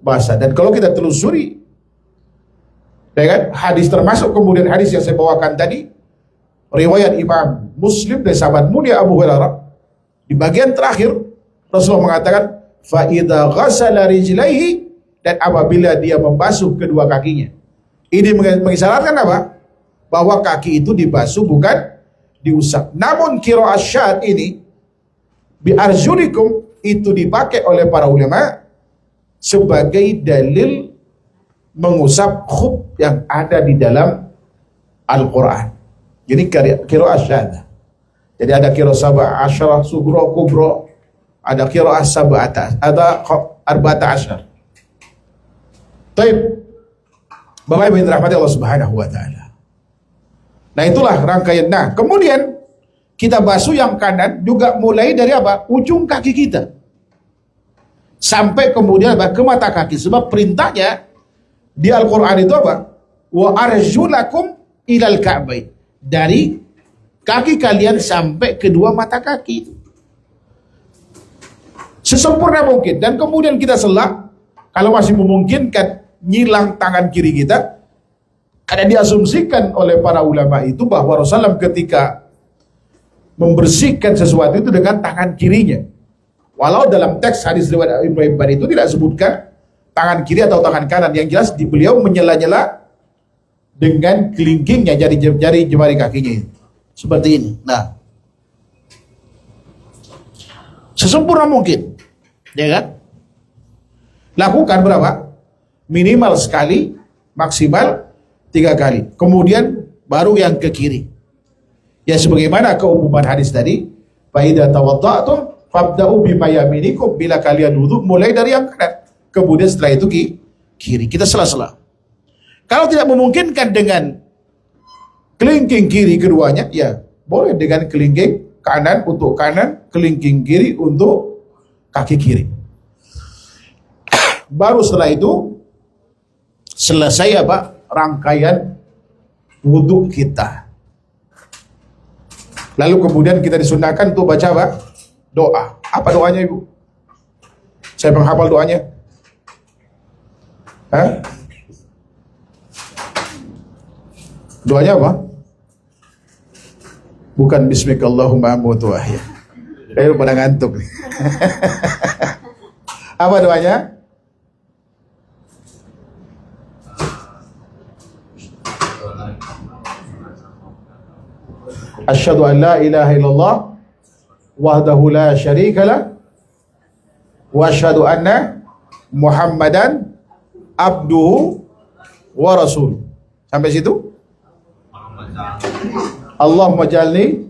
basah. Dan kalau kita telusuri, ya kan, hadis termasuk kemudian hadis yang saya bawakan tadi, riwayat Imam Muslim dari sahabat mulia Abu Hurairah, di bagian terakhir Rasulullah mengatakan, fa idza ghassala rijlaihi dan apabila dia membasuh kedua kakinya. Ini mengisyaratkan apa? Bahwa kaki itu dibasuh bukan diusap. Namun qiraat syadz ini bi arjulikum itu dipakai oleh para ulama sebagai dalil mengusap khuf yang ada di dalam Al-Quran. Jadi qiraat syadz. Jadi ada qiraat sab'a asyara sughra kubra, ada qiraat sab'ata, ada arba'ata asyar. Baik. Bapak Ibu yang dirahmati Allah Subhanahu wa taala. Nah, itulah rangkaian. Nah, kemudian kita basuh yang kanan juga mulai dari apa? Ujung kaki kita. Sampai kemudian apa? Ke mata kaki. Sebab perintahnya di Al-Qur'an itu apa? Wa arjulakum ilal ka'bain. Dari kaki kalian sampai kedua mata kaki. Sesempurna mungkin. Dan kemudian kita selak, kalau masih memungkinkan, nyilang tangan kiri kita, karena diasumsikan oleh para ulama itu bahwa Rasulullah ketika membersihkan sesuatu itu dengan tangan kirinya. Walau dalam teks hadis riwayat Ibnu Hibban itu tidak sebutkan tangan kiri atau tangan kanan, yang jelas beliau menyela-nyela dengan kelingkingnya, jari jemari kakinya itu. Seperti ini. Nah, sesempurna mungkin, ya kan? Lakukan berapa? Minimal sekali, maksimal 3 kali. Kemudian baru yang ke kiri. Ya sebagaimana keumuman hadis tadi, fa idza tawadda'tum fabda'u bima yaminikum, bila kalian wudu mulai dari yang kanan. Kemudian setelah itu kiri. Kita sela-sela. Kalau tidak memungkinkan dengan kelingking kiri keduanya, ya boleh dengan kelingking kanan untuk kanan, kelingking kiri untuk kaki kiri. Baru setelah itu selesai apa? Rangkaian wudhu kita. Lalu kemudian kita disunahkan untuk baca apa? Doa. Apa doanya, Ibu? Saya menghafal doanya. Hah? Doanya apa? Bukan bismikallahumma amutu wa ahya. Pada ngantuk nih. Apa doanya? Asyhadu an la ilaha illallah wahdahu la syarika lah wa asyhadu anna Muhammadan abduhu wa rasul. Sampai situ? Allahumma jalni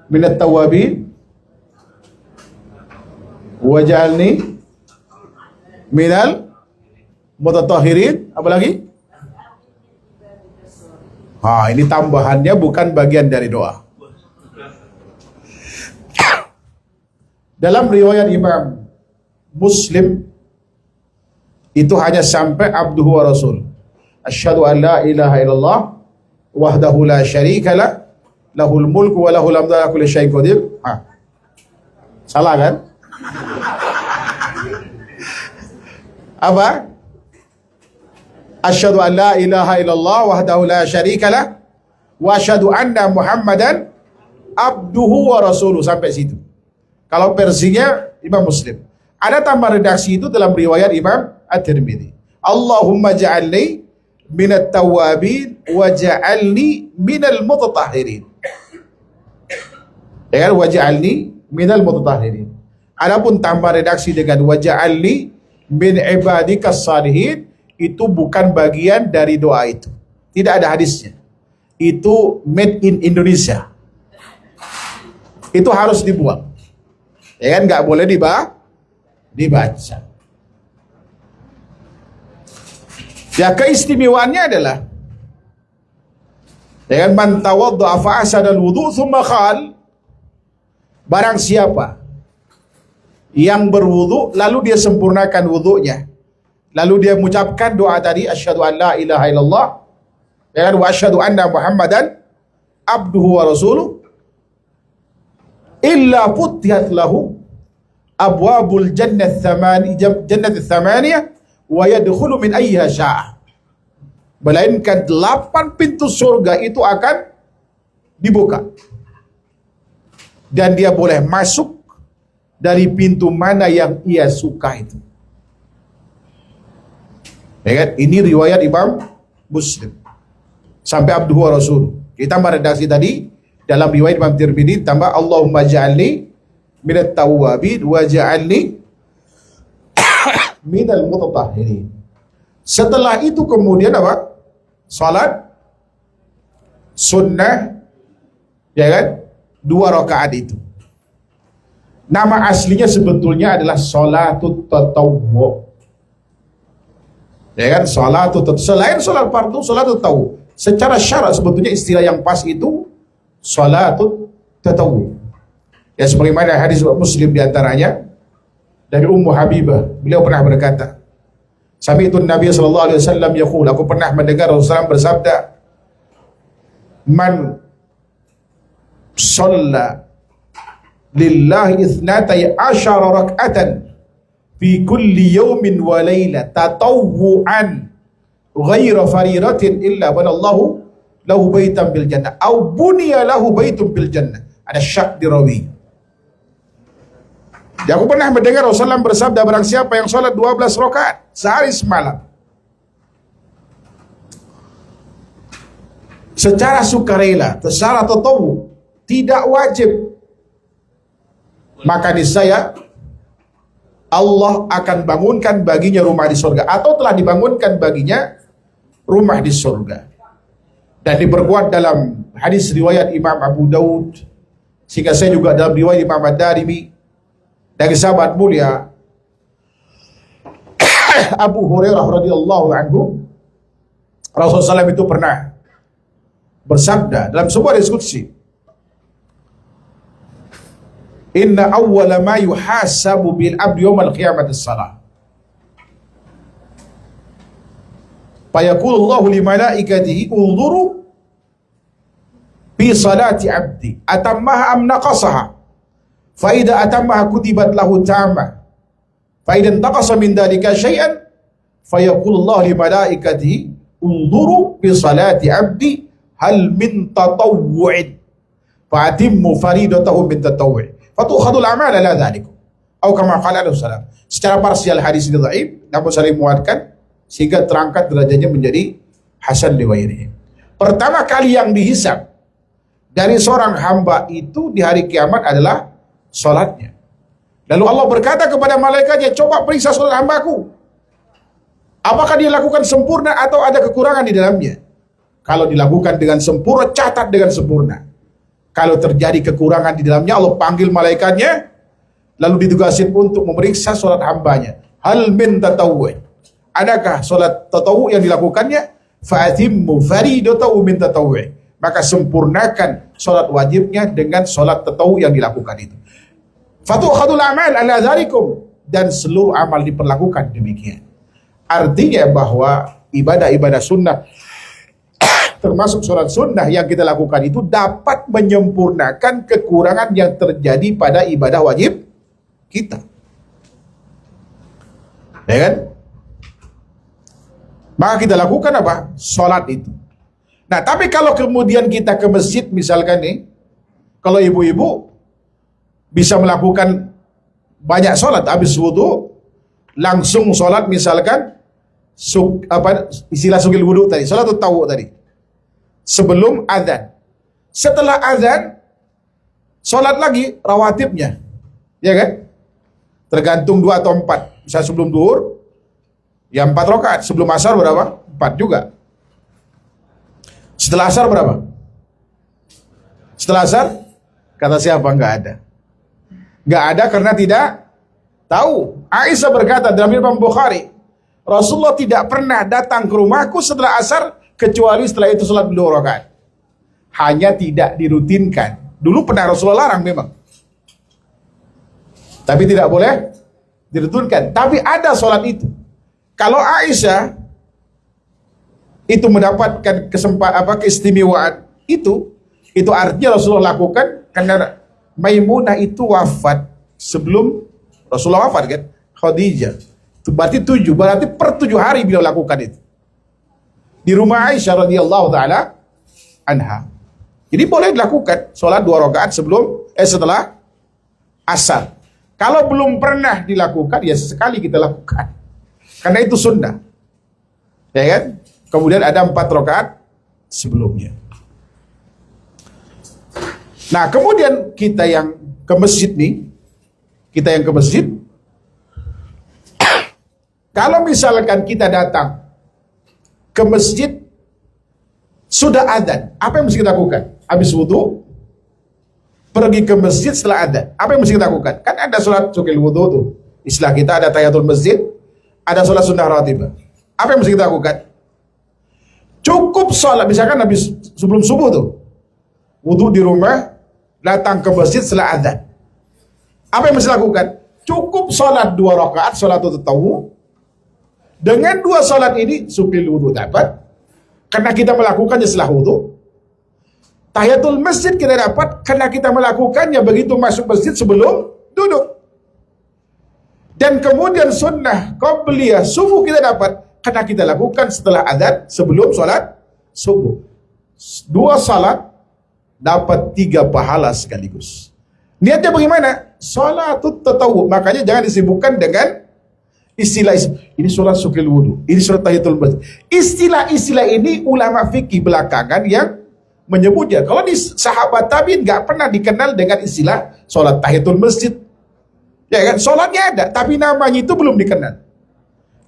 minat tawabin wa jalni minal mutatahhirin. Apa lagi? Ini tambahannya, bukan bagian dari doa. Dalam riwayat Imam Muslim itu hanya sampai abduhu wa rasul. Asyhadu an la ilaha illallah wahdahu la syarika lah lahul mulku wa lahul hamdu ala kulli syai'in qadir. Salah kan? Apa? Asyhadu an la ilaha illallah wahdahu la syarika lah wa asyhadu anna Muhammadan abduhu wa rasuluh. Sampai situ. Kalau versinya Imam Muslim. Ada tambah redaksi itu dalam riwayat Imam At-Tirmidzi. Allahumma ja'alni minat tawabin wa ja'alni minal mutatahhirin. Ya, wa ja'alni minal mutatahhirin. Adapun tambah redaksi dengan wa ja'alni min ibadikas salihin, itu bukan bagian dari doa itu. Tidak ada hadisnya. Itu made in Indonesia. Itu harus dibuang. Ya kan, nggak boleh dibaca. Ya, keistimewaannya adalah, ya kan, man tawadda'a fa ahsana al-wudu' tsumma qala, barang siapa yang berwudu lalu dia sempurnakan wudunya, lalu dia mengucapkan doa tadi, asyhadu an la ilaha illallah wa asyhadu anna Muhammadan abduhu wa rasuluh, illa futihat lahu abwabul jannat tsamaniyah wa yadkhulu min ayyiha syaa. Melainkan 8 pintu surga itu akan dibuka dan dia boleh masuk dari pintu mana yang ia suka itu. Ya kan? Ini riwayat Imam Muslim. Sampai abduhu wa rasul. Kita meredaksi tadi dalam riwayat Imam Tirmidzi tambah Allahumma ja'alni minat tawwabin wa ja'alni minal mutatahhirin. Setelah itu kemudian apa? Salat sunnah, ya kan? 2 rakaat itu. Nama aslinya sebetulnya adalah salatut tatawwu. Ya kan? Selain salat fardu, salatut tatawwu. Secara syarat sebetulnya istilah yang pas itu salatut tatawwu. Ya sebagaimana hadis Muslim diantaranya dari Ummu Habibah, beliau pernah berkata, Sami'tu Nabi sallallahu alaihi wasallam yaqul, aku pernah mendengar Rasulullah bersabda, man shalla lillahi itsnatai asyara rak'atan fi kulli yawmin wa layla tatawwu'an ghaira fariratin illa banallahu lahu baitan bil jannah au buniya lahu baitun bil jannah. Ada syak di rawi. Ya, aku pernah mendengar Rasulullah bersabda, barang siapa yang sholat 12 rakaat sehari semalam secara sukarela, secara tatawwu, tidak wajib, maka niscaya Allah akan bangunkan baginya rumah di surga, atau telah dibangunkan baginya rumah di surga. Dan diperkuat dalam hadis riwayat Imam Abu Daud, sehingga saya juga dalam riwayat Imam Ad-Darimi dari sahabat mulia Abu Hurairah radhiyallahu anhu, Rasulullah SAW itu pernah bersabda dalam sebuah diskusi, inna awwala ma yuhasabu bil abdi yawmal qiyamati as-salah. Fayaqulu Allahu li malaikatihi unzuru bi salati abdi atammaha am naqasaha. Fa idza atammaha kutibat lahu tamma. Fa idza intaqasa min dalika syai'an fayaqulu Allahu li malaikatihi unzuru bi salati abdi hal min tatawwu'in fa'atimmu faridatahu min tatawwu'. Fatukhadul amal ala dhalikum atau kama qala alaihi wasallam. Secara parsial hadis ini dhaif, namun saling menguatkan sehingga terangkat derajatnya menjadi hasan li ghairihi. Pertama kali yang dihisab dari seorang hamba itu di hari kiamat adalah salatnya. Lalu Allah berkata kepada malaikatnya, coba periksa salat hambaku, apakah dia lakukan sempurna atau ada kekurangan di dalamnya. Kalau dilakukan dengan sempurna, catat dengan sempurna. Kalau terjadi kekurangan di dalamnya, Allah panggil malaikatnya, lalu ditugasin untuk memeriksa salat hambanya. Hal min tatawwu'. Adakah salat tatawwu' yang dilakukannya? Fa'atimmu faridatahu min tatawwu'. Maka sempurnakan salat wajibnya dengan salat tatawwu' yang dilakukan itu. Fatukhadul amal ala dzalikum, dan seluruh amal diperlakukan demikian. Artinya bahwa ibadah-ibadah sunnah termasuk sholat sunnah yang kita lakukan itu dapat menyempurnakan kekurangan yang terjadi pada ibadah wajib kita. Ya kan? Maka kita lakukan apa? Sholat itu. Nah, tapi kalau kemudian kita ke masjid misalkan nih, kalau ibu-ibu bisa melakukan banyak sholat, habis wudu langsung sholat misalkan istilah sugil wudu tadi, sholat tatawwu tadi, sebelum azan. Setelah azan, sholat lagi rawatibnya, ya kan? Tergantung 2 atau 4. Bisa sebelum duhur, ya 4 rakaat. Sebelum asar berapa? 4 juga. Setelah asar berapa? Setelah asar, kata siapa? Enggak ada. Enggak ada karena tidak tahu. Aisyah berkata dalam Imam Bukhari, Rasulullah tidak pernah datang ke rumahku setelah asar kecuali setelah itu sholat 2 rakaat. Hanya tidak dirutinkan. Dulu pernah Rasulullah larang memang, tapi tidak boleh dirutinkan. Tapi ada sholat itu. Kalau Aisyah itu mendapatkan keistimewaan itu artinya Rasulullah lakukan karena Maimunah itu wafat sebelum Rasulullah wafat kan, Khadijah. Itu berarti 7, berarti per 7 hari beliau lakukan itu di rumah Aisyah radhiyallahu taala anha. Jadi boleh dilakukan sholat 2 rakaat setelah asar. Kalau belum pernah dilakukan, ya sesekali kita lakukan. Karena itu sunnah. Ya kan? Kemudian ada 4 rakaat sebelumnya. Nah, kemudian kita yang ke masjid nih, kalau misalkan kita datang ke masjid sudah adzan, apa yang mesti kita lakukan? Habis wudu, pergi ke masjid setelah adzan, apa yang mesti kita lakukan? Kan ada sholat sukil wudu tuh, istilah kita ada tahiyatul masjid, ada sholat sunnah rawatibah. Apa yang mesti kita lakukan? Cukup sholat, misalkan habis sebelum subuh tuh, wudu di rumah, datang ke masjid setelah adzan. Apa yang mesti lakukan? Cukup sholat 2 rakaat, sholat tatawu. Dengan 2 sholat ini, sukil wudu dapat. Karena kita melakukannya setelah wudu. Tahiyatul masjid kita dapat, karena kita melakukannya begitu masuk masjid sebelum duduk. Dan kemudian sunnah qabliyah subuh kita dapat, karena kita lakukan setelah adzan sebelum sholat subuh. 2 sholat dapat 3 pahala sekaligus. Niatnya bagaimana? Sholatut tatawu. Makanya jangan disibukkan dengan istilah ini sholat sukil wudu, ini sholat tahiyatul masjid. Istilah-istilah ini ulama fikih belakangan yang menyebutnya. Kalau di sahabat tabi'in nggak pernah dikenal dengan istilah sholat tahiyatul masjid. Ya kan? Sholatnya ada, tapi namanya itu belum dikenal.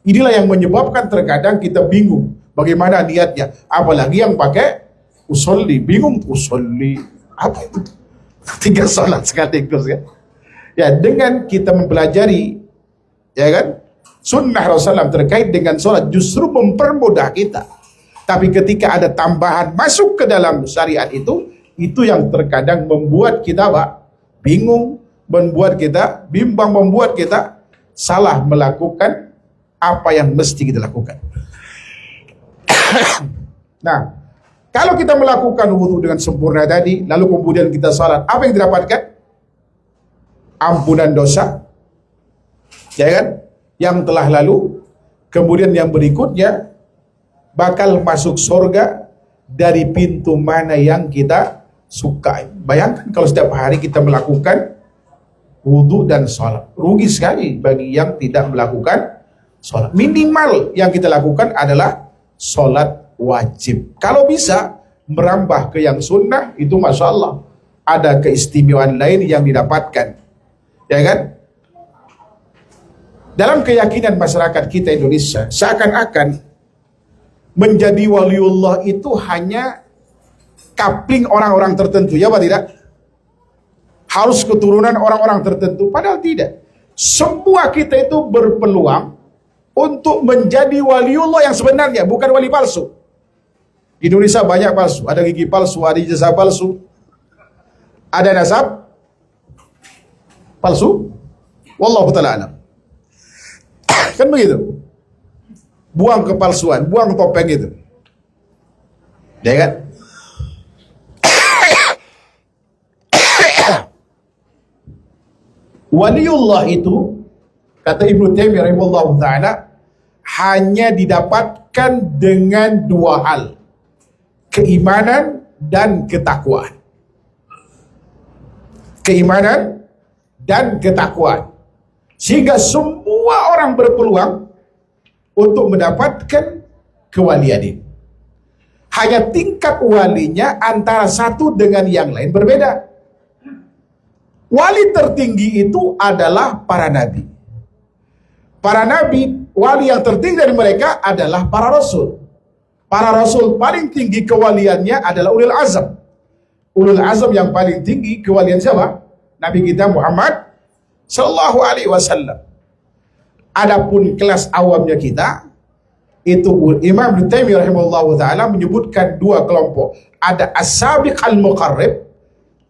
Inilah yang menyebabkan terkadang kita bingung bagaimana niatnya. Apalagi yang pakai usolli, bingung usolli apa itu? 3 sholat sekaligus kan? Ya, dengan kita mempelajari, ya kan, sunnah Rasulullah terkait dengan sholat justru mempermudah kita. Tapi ketika ada tambahan masuk ke dalam syariat itu yang terkadang membuat kita bingung, membuat kita bimbang, membuat kita salah melakukan apa yang mesti kita lakukan. Nah, kalau kita melakukan wudu dengan sempurna tadi, lalu kemudian kita salat, apa yang didapatkan? Ampunan dosa, ya kan? Yang telah lalu. Kemudian yang berikutnya, bakal masuk surga dari pintu mana yang kita sukai. Bayangkan kalau setiap hari kita melakukan wudu dan salat. Rugi sekali bagi yang tidak melakukan salat. Minimal yang kita lakukan adalah salat wajib. Kalau bisa merambah ke yang sunnah, itu masya Allah ada keistimewaan lain yang didapatkan, ya kan? Dalam keyakinan masyarakat kita Indonesia, seakan-akan menjadi waliullah itu hanya kapling orang-orang tertentu, ya apa tidak? Harus keturunan orang-orang tertentu, padahal tidak. Semua kita itu berpeluang untuk menjadi waliullah yang sebenarnya, bukan wali palsu. Di Indonesia banyak palsu, ada gigi palsu, ada ijazah palsu, ada nasab palsu. Wallahu ta'ala alam. Kan begitu. Buang kepalsuan, buang topeng itu. Ya kan? Waliullah itu, kata Ibnu Taimiyah rahimahullah ta'ala, hanya didapatkan dengan 2 hal. Keimanan dan ketakwaan. Keimanan dan ketakwaan. Sehingga semua orang berpeluang untuk mendapatkan kewalian ini. Hanya tingkat walinya antara satu dengan yang lain berbeda. Wali tertinggi itu adalah para nabi. Para nabi, wali yang tertinggi dari mereka adalah para rasul. Para rasul paling tinggi kewaliannya adalah ulul azam. Ulul azam yang paling tinggi kewalian siapa? Nabi kita Muhammad sallallahu alaihi wasallam. Adapun kelas awamnya kita, itu Imam Ibnu Taimiyah rahimahullahu taala menyebutkan 2 kelompok. Ada as-sabiq al-muqarrib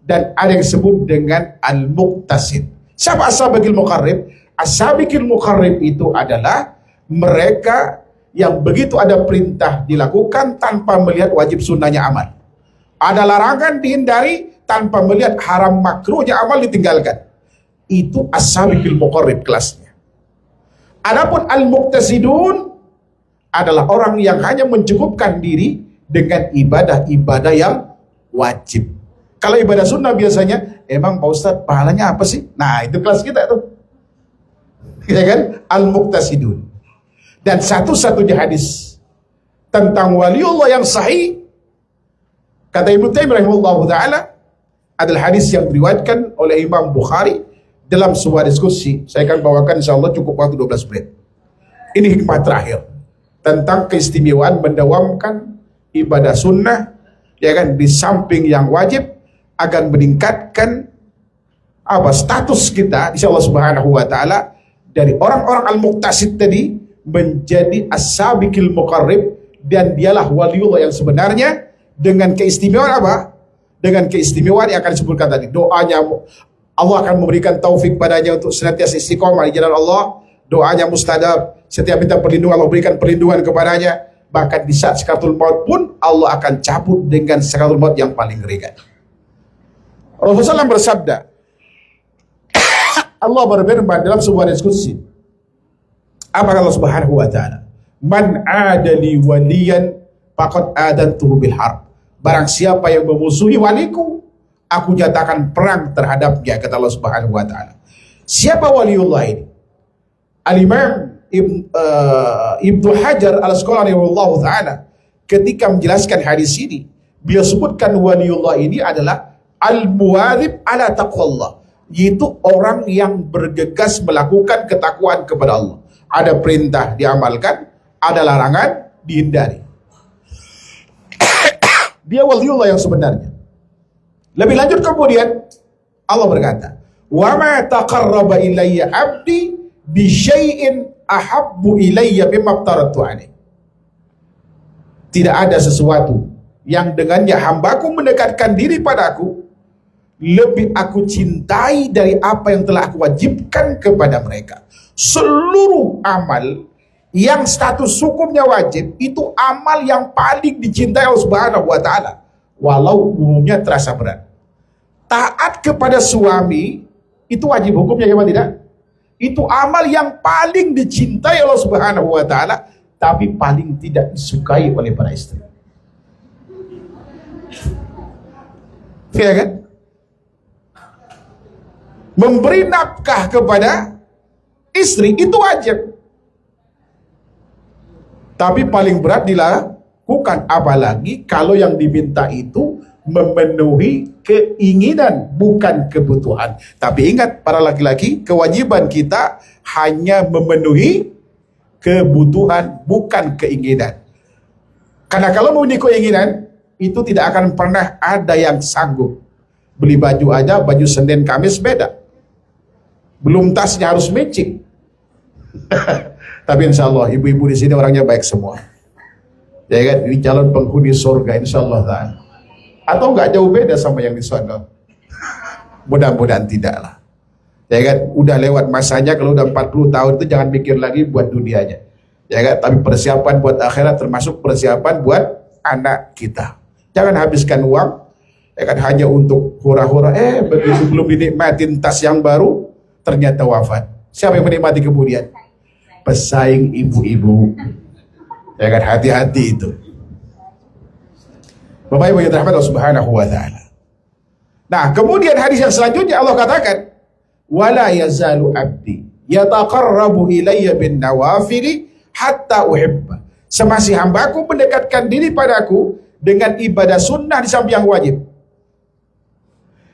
dan ada yang disebut dengan al-muqtasid. Siapa as-sabiqul muqarrib? As-sabiqul muqarrib itu adalah mereka yang begitu ada perintah dilakukan tanpa melihat wajib sunnahnya amal. Ada larangan dihindari tanpa melihat haram makruhnya amal ditinggalkan. Itu as-sabiqul muqarrib kelasnya. Adapun al-muqtasidun adalah orang yang hanya mencukupkan diri dengan ibadah-ibadah yang wajib. Kalau ibadah sunnah biasanya, emang Pak Ustadz pahalanya apa sih? Nah, itu kelas kita tuh. Ya kan? Al-muqtasidun. Dan satu-satunya hadis tentang waliullah yang sahih, kata Ibnu Taimiyah rahimahullahu taala, adalah hadis yang diriwayatkan oleh Imam Bukhari dalam sebuah diskusi. Saya akan bawakan insyaallah, cukup waktu 12 menit. Ini hikmah terakhir tentang keistimewaan mendawamkan ibadah sunnah, ya kan, di samping yang wajib, akan meningkatkan status kita di Allah Subhanahu wa taala dari orang-orang al-muqtasid tadi menjadi as-sabiqil muqarrib, dan dialah waliullah yang sebenarnya, dengan keistimewaan apa? Dengan keistimewaan yang akan disebutkan tadi. Doanya Allah akan memberikan taufik padanya untuk senantiasa istiqomah di jalan Allah. Doanya mustajab, setiap minta perlindungan Allah berikan perlindungan kepadanya. Bahkan di saat sakaratul maut pun Allah akan cabut dengan sakaratul maut yang paling ringan. Rasulullah SAW bersabda, Allah berfirman dalam sebuah diskusi. Apa kata Allah Subhanahu wa taala? Man adali waliyan faqad adantuhu bil harb. Barang siapa yang memusuhi waliku, aku nyatakan perang terhadapnya, kata Allah Subhanahu wa taala. Siapa waliullah ini? Al-Imam Ibnu Hajar Al-Asqalani rahimahullahu taala ketika menjelaskan hadis ini, beliau sebutkan waliullah ini adalah al-muwadhib ala taqwallah, yaitu orang yang bergegas melakukan ketakwaan kepada Allah. Ada perintah diamalkan, ada larangan dihindari. Dia waliullah yang sebenarnya. Lebih lanjut kemudian Allah berkata, "Wa ma taqarraba ilayya 'abdi bi syai'in ahabbu ilayya mimma aftaratu 'alaihi." Tidak ada sesuatu yang dengannya hambaku mendekatkan diri padaku lebih aku cintai dari apa yang telah aku wajibkan kepada mereka. Seluruh amal yang status hukumnya wajib, itu amal yang paling dicintai Allah Subhanahu wa taala, walau umumnya terasa berat. Taat kepada suami itu wajib hukumnya, ya tidak? Itu amal yang paling dicintai Allah Subhanahu wa taala, tapi paling tidak disukai oleh para istri. Ya kan? Memberi nafkah kepada istri itu wajib, tapi paling berat dilakukan, apalagi kalau yang diminta itu memenuhi keinginan bukan kebutuhan. Tapi ingat para laki-laki, kewajiban kita hanya memenuhi kebutuhan bukan keinginan. Karena kalau memenuhi keinginan itu tidak akan pernah ada yang sanggup. Beli baju aja, baju Senin Kamis beda, belum tasnya harus matching. Tapi insya Allah ibu-ibu di sini orangnya baik semua, ya kan? Ini calon penghuni surga insya Allah kan? Atau nggak jauh beda sama yang di sana? Mudah-mudahan tidak lah, ya kan? Udah lewat masanya, kalau udah 40 tahun itu jangan mikir lagi buat dunianya, ya kan? Tapi persiapan buat akhirat, termasuk persiapan buat anak kita. Jangan habiskan uang, ya kan, hanya untuk hura-hura. Begitu belum dinikmatin tas yang baru, ternyata wafat. Siapa yang menikmati kemudian? Pesaing ibu-ibu, ya kan? Hati-hati itu. Bapak Ibu yang dirahmati Allah Subhanahu wa taala. Nah, kemudian hadis yang selanjutnya Allah katakan, "Wala yazalu abdi yataqarrabu ilayya bin nawafili hatta uhibba." Semasih hambaku mendekatkan diri padaku dengan ibadah sunnah di samping yang wajib,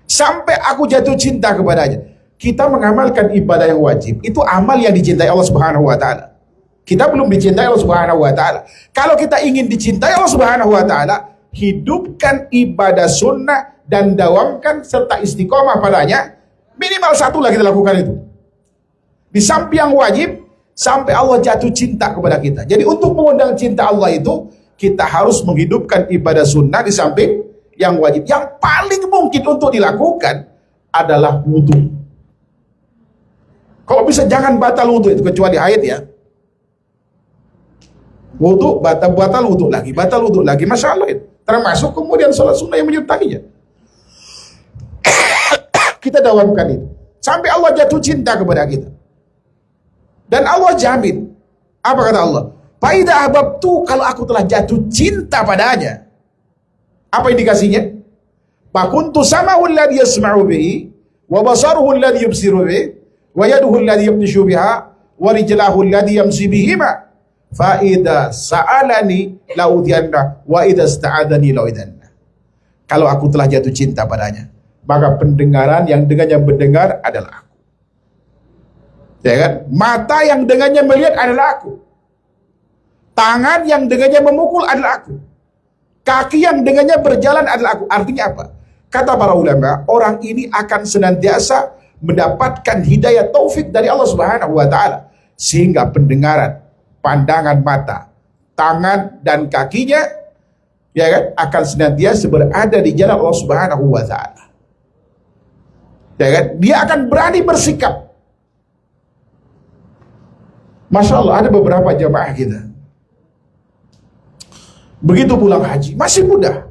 sampai aku jatuh cinta kepadanya. Kita mengamalkan ibadah yang wajib, itu amal yang dicintai Allah Subhanahu wa taala. Kita belum dicintai Allah Subhanahu wa taala. Kalau kita ingin dicintai Allah Subhanahu wa taala, hidupkan ibadah sunnah dan dawamkan serta istiqomah padanya. Minimal satu lagi kita lakukan itu. Di samping yang wajib, sampai Allah jatuh cinta kepada kita. Jadi untuk mengundang cinta Allah itu, kita harus menghidupkan ibadah sunnah di samping yang wajib. Yang paling mungkin untuk dilakukan adalah wudhu. Kalau bisa jangan batal wudhu itu, kecuali haid ya. Wudhu, batal wudhu lagi, batal wudhu lagi, masya Allah itu. Termasuk kemudian sholat sunnah yang menyertainya. Kita dawamkan itu sampai Allah jatuh cinta kepada kita. Dan Allah jamin, apa kata Allah? Faida ahbabtu, kalau aku telah jatuh cinta padanya. Apa indikasinya? Fakuntu samahu alladhi yasma'u bihi, wa basaruhu alladhi yubsiru bihi, wa yaduhu alladhi yabtishu biha, wa rijlahu alladhi yamsi bihima, Fa idza sa'alani la'udhiyanna wa idza ista'adani la'udhiyanna. Kalau aku telah jatuh cinta padanya, maka pendengaran yang dengannya mendengar adalah aku. Ya kan? Mata yang dengannya melihat adalah aku. Tangan yang dengannya memukul adalah aku. Kaki yang dengannya berjalan adalah aku. Artinya apa? Kata para ulama, orang ini akan senantiasa mendapatkan hidayah taufik dari Allah Subhanahu wa taala, sehingga pendengaran, pandangan mata, tangan dan kakinya ya kan akan senantiasa berada di jalan Allah Subhanahu wa taala. Ya kan? Dia akan berani bersikap. Masya Allah, ada beberapa jamaah kita begitu pulang haji, masih muda,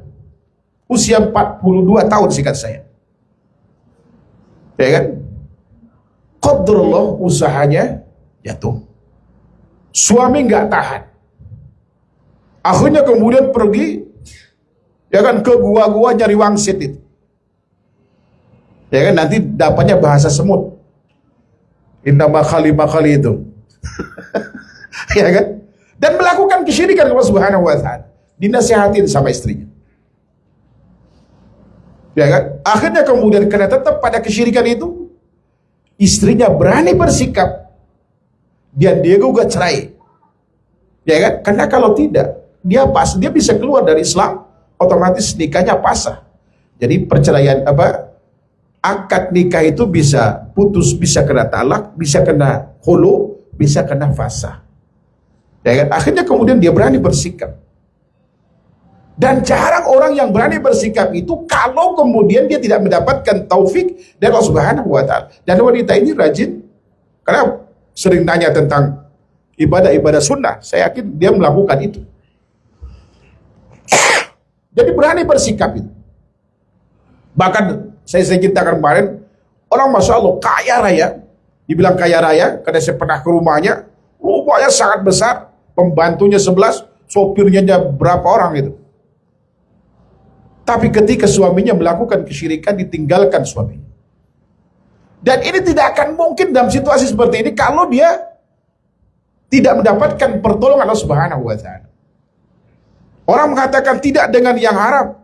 usia 42 tahun singkat saya, ya kan, qadarullah usahanya jatuh, suami nggak tahan, akhirnya kemudian pergi, ya kan, ke gua-gua nyari wangsit itu, ya kan, nanti dapatnya bahasa semut, inna makhali itu, ya kan, dan melakukan kesyirikan kepada Subhanahu wa taala. Dinasihatin sama istrinya, ya kan, akhirnya kemudian karena tetap pada kesyirikan itu, istrinya berani bersikap dan dia gugat cerai, ya kan, karena kalau tidak dia bisa keluar dari Islam, otomatis nikahnya pasah. Jadi perceraian akad nikah itu bisa putus, bisa kena talak, bisa kena khulu, bisa kena fasah, ya kan. Akhirnya kemudian dia berani bersikap. Dan jarang orang yang berani bersikap itu kalau kemudian dia tidak mendapatkan taufik dari Allah Subhanahu wa taala. Dan wanita ini rajin karena sering nanya tentang ibadah-ibadah sunnah. Saya yakin dia melakukan itu. Jadi berani bersikap itu. Bahkan saya ceritakan kemarin, orang Masya Allah kaya raya, dibilang kaya raya karena saya pernah ke rumahnya sangat besar, pembantunya 11, sopirnya berapa orang itu. Tapi ketika suaminya melakukan kesyirikan, ditinggalkan suaminya. Dan ini tidak akan mungkin dalam situasi seperti ini kalau dia tidak mendapatkan pertolongan Allah Subhanahu wa taala. Orang mengatakan tidak dengan yang haram.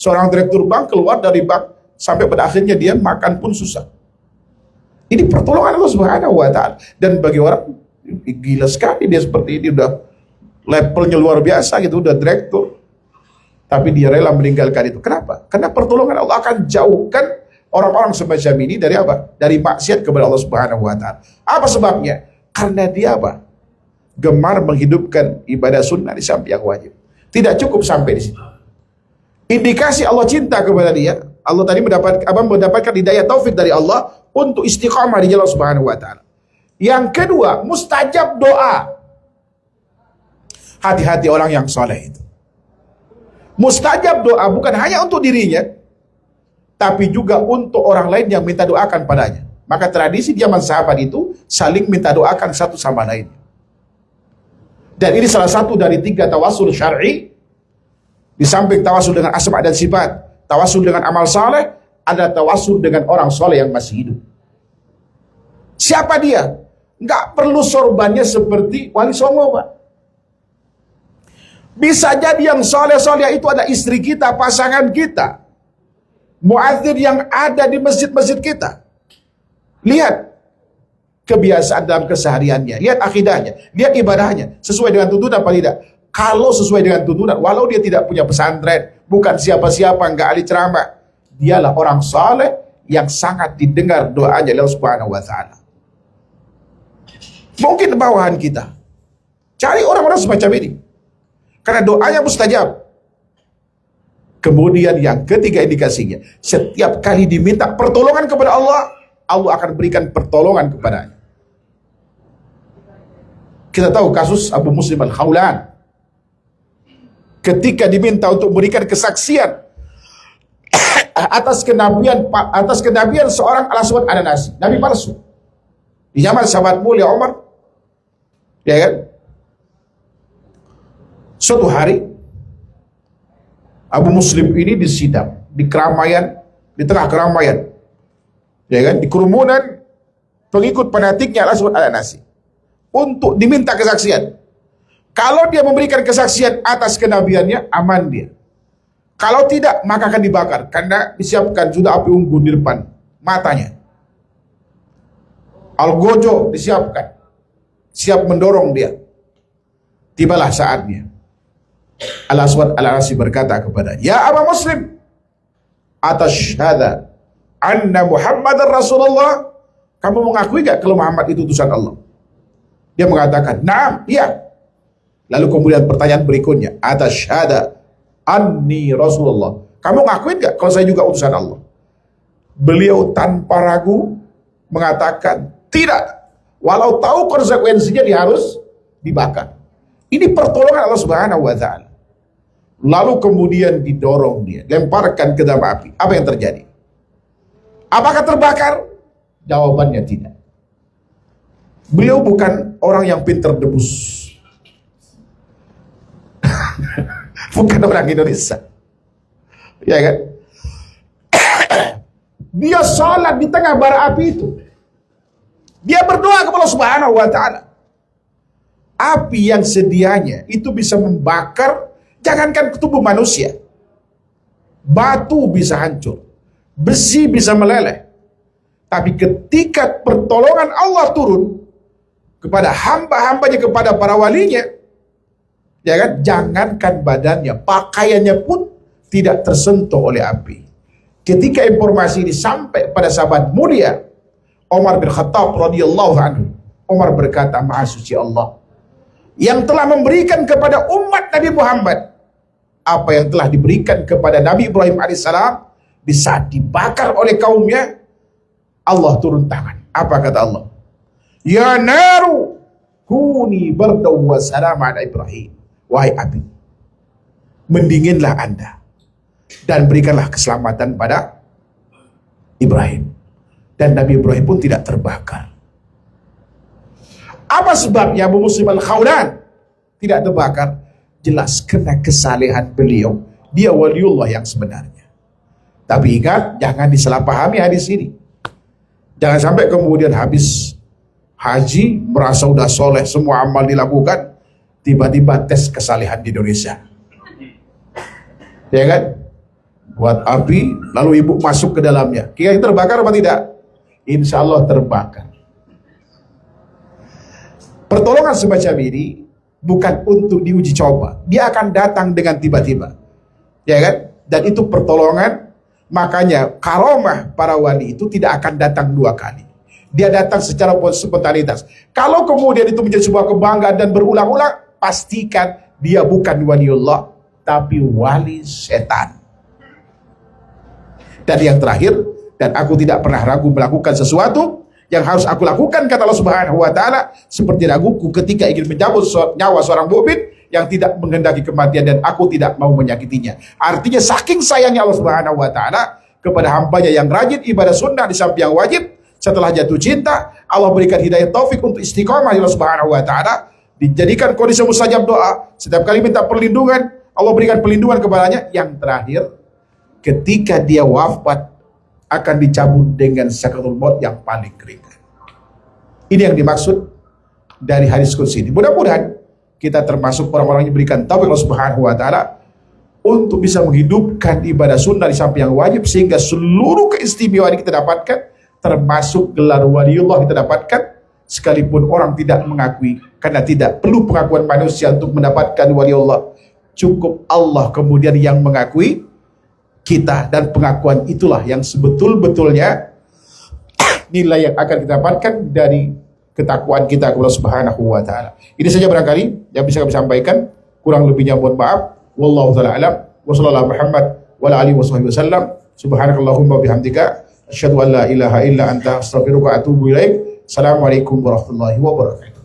Seorang direktur bank keluar dari bank sampai pada akhirnya dia makan pun susah. Ini pertolongan Allah Subhanahu wa taala. Dan bagi orang gila sekali dia seperti ini, udah levelnya luar biasa gitu, udah direktur. Tapi dia rela meninggalkan itu. Kenapa? Karena pertolongan Allah akan jauhkan orang-orang semacam ini dari apa? Dari maksiat kepada Allah Subhanahu wa taala. Apa sebabnya? Karena dia apa? Gemar menghidupkan ibadah sunnah di samping yang wajib. Tidak cukup sampai di situ. Indikasi Allah cinta kepada dia, Allah tadi mendapatkan hidayah taufik dari Allah untuk istiqamah di jalan Subhanahu wa taala. Yang kedua, mustajab doa. Hati-hati orang yang soleh itu. Mustajab doa bukan hanya untuk dirinya, tapi juga untuk orang lain yang minta doakan padanya. Maka tradisi zaman sahabat itu saling minta doakan satu sama lain. Dan ini salah satu dari 3 tawasul syar'i. Di samping tawasul dengan asma dan sifat, tawasul dengan amal saleh, ada tawasul dengan orang soleh yang masih hidup. Siapa dia? Nggak perlu sorbannya seperti Wali Songo, Pak. Bisa jadi yang soleh-soleh itu ada istri kita, pasangan kita, muadzin yang ada di masjid-masjid kita. Lihat kebiasaan dalam kesehariannya, lihat akidahnya, lihat ibadahnya, sesuai dengan tuntunan apa tidak. Kalau sesuai dengan tuntunan, walau dia tidak punya pesantren, bukan siapa-siapa, nggak ahli ceramah, dialah orang soleh yang sangat didengar doanya oleh Allah Subhanahu wa taala. Mungkin bawahan kita cari orang-orang semacam ini, karena doanya mustajab. Kemudian yang ketiga indikasinya, setiap kali diminta pertolongan kepada Allah, Allah akan berikan pertolongan kepadanya. Kita tahu kasus Abu Muslim Al-Khawlan. Ketika diminta untuk memberikan kesaksian atas kenabian seorang Al-Aswad An-Nasi, nabi palsu. Di zaman sahabat mulia Umar, ya kan? Suatu hari Abu Muslim ini disidang di keramaian, di tengah keramaian, ya kan, di kerumunan pengikut fanatiknya Al-Aswad An-Nasi untuk diminta kesaksian. Kalau dia memberikan kesaksian atas kenabiannya, aman dia. Kalau tidak, maka akan dibakar. Karena disiapkan sudah api unggun di depan matanya. Algojo disiapkan. Siap mendorong dia. Tibalah saatnya. Al-Aswad Al-Ansi berkata kepada, Ya Aba Muslim, atashhada anna Muhammadar Rasulullah. Kamu mengakui gak kalau Muhammad itu utusan Allah? Dia mengatakan, Naam, iya. Lalu kemudian pertanyaan berikutnya, atashhada anni Rasulullah. Kamu ngakuin gak kalau saya juga utusan Allah? Beliau tanpa ragu mengatakan, tidak. Walau tahu konsekuensinya dia harus dibakar. Ini pertolongan Allah Subhanahu wa Ta'ala. Lalu kemudian didorong dia, lemparkan ke dalam api. Apa yang terjadi? Apakah terbakar? Jawabannya tidak. Beliau bukan orang yang pintar debus. Bukan orang Indonesia. Ya kan? Dia salat di tengah bara api itu. Dia berdoa kepada Allah Subhanahu wa Ta'ala. Api yang sedianya itu bisa membakar, jangankan tubuh manusia. Batu bisa hancur. Besi bisa meleleh. Tapi ketika pertolongan Allah turun kepada hamba-hambanya, kepada para walinya, ya kan, jangankan badannya, pakaiannya pun tidak tersentuh oleh api. Ketika informasi ini sampai pada sahabat mulia Umar bin Khattab radhiyallahu anhu, Umar berkata, Maha suci Allah yang telah memberikan kepada umat Nabi Muhammad apa yang telah diberikan kepada Nabi Ibrahim alaihissalam. Di saat dibakar oleh kaumnya, Allah turun tangan. Apa kata Allah? Ya naru kuni bardaw wa salam ala Ibrahim. Wahai api, mendinginlah Anda dan berikanlah keselamatan pada Ibrahim. Dan Nabi Ibrahim pun tidak terbakar. Apa sebabnya Abu Muslim Al-Khawlan tidak terbakar? Jelas karena kesalehan beliau. Dia waliullah yang sebenarnya. Tapi ingat, jangan disalahpahami hadis ini. Jangan sampai kemudian habis haji merasa udah soleh, semua amal dilakukan, tiba-tiba tes kesalehan di Indonesia. Ya kan? Buat api, lalu ibu masuk ke dalamnya. Kira-kira terbakar apa tidak? Insya Allah terbakar. Pertolongan semacam ini bukan untuk diuji coba. Dia akan datang dengan tiba-tiba. Ya kan? Dan itu pertolongan. Makanya karomah para wali itu tidak akan datang dua kali. Dia datang secara spontanitas. Kalau kemudian itu menjadi sebuah kebanggaan dan berulang-ulang, pastikan dia bukan waliullah, tapi wali setan. Dan yang terakhir, dan aku tidak pernah ragu melakukan sesuatu yang harus aku lakukan, kata Allah Subhanahu wa Ta'ala, seperti raguku ketika ingin mencabut nyawa seorang mukmin yang tidak menghendaki kematian, dan aku tidak mau menyakitinya. Artinya saking sayangnya Allah Subhanahu wa Ta'ala kepada hambanya yang rajin ibadah sunnah di samping yang wajib, setelah jatuh cinta Allah berikan hidayah taufik untuk istiqomah. Allah Subhanahu wa Ta'ala dijadikan kondisi mustajab doa. Setiap kali minta perlindungan, Allah berikan perlindungan kepadanya. Yang terakhir, ketika dia wafat akan dicabut dengan sakaratul maut yang paling ringan. Ini yang dimaksud dari hadis qudsi ini. Mudah-mudahan kita termasuk orang-orang yang diberikan taufik Allah Subhanahu wa Ta'ala untuk bisa menghidupkan ibadah sunnah di samping yang wajib, sehingga seluruh keistimewaan yang kita dapatkan, termasuk gelar waliullah kita dapatkan, sekalipun orang tidak mengakui, karena tidak perlu pengakuan manusia untuk mendapatkan waliullah. Cukup Allah kemudian yang mengakui kita, dan pengakuan itulah yang sebetul-betulnya nilai yang akan kita dapatkan dari ketakwaan kita kepada Subhanahu wa Ta'ala. Ini saja barangkali yang bisa kami sampaikan. Kurang lebihnya mohon maaf. Wallahu ta'ala alam. Wa sallallahu Muhammad wa ala alihi wasallam. Subhanakallahumma bihamdika asyhadu an la ilaha illa anta astaghfiruka wa atubu ilaik. Assalamualaikum warahmatullahi wabarakatuh.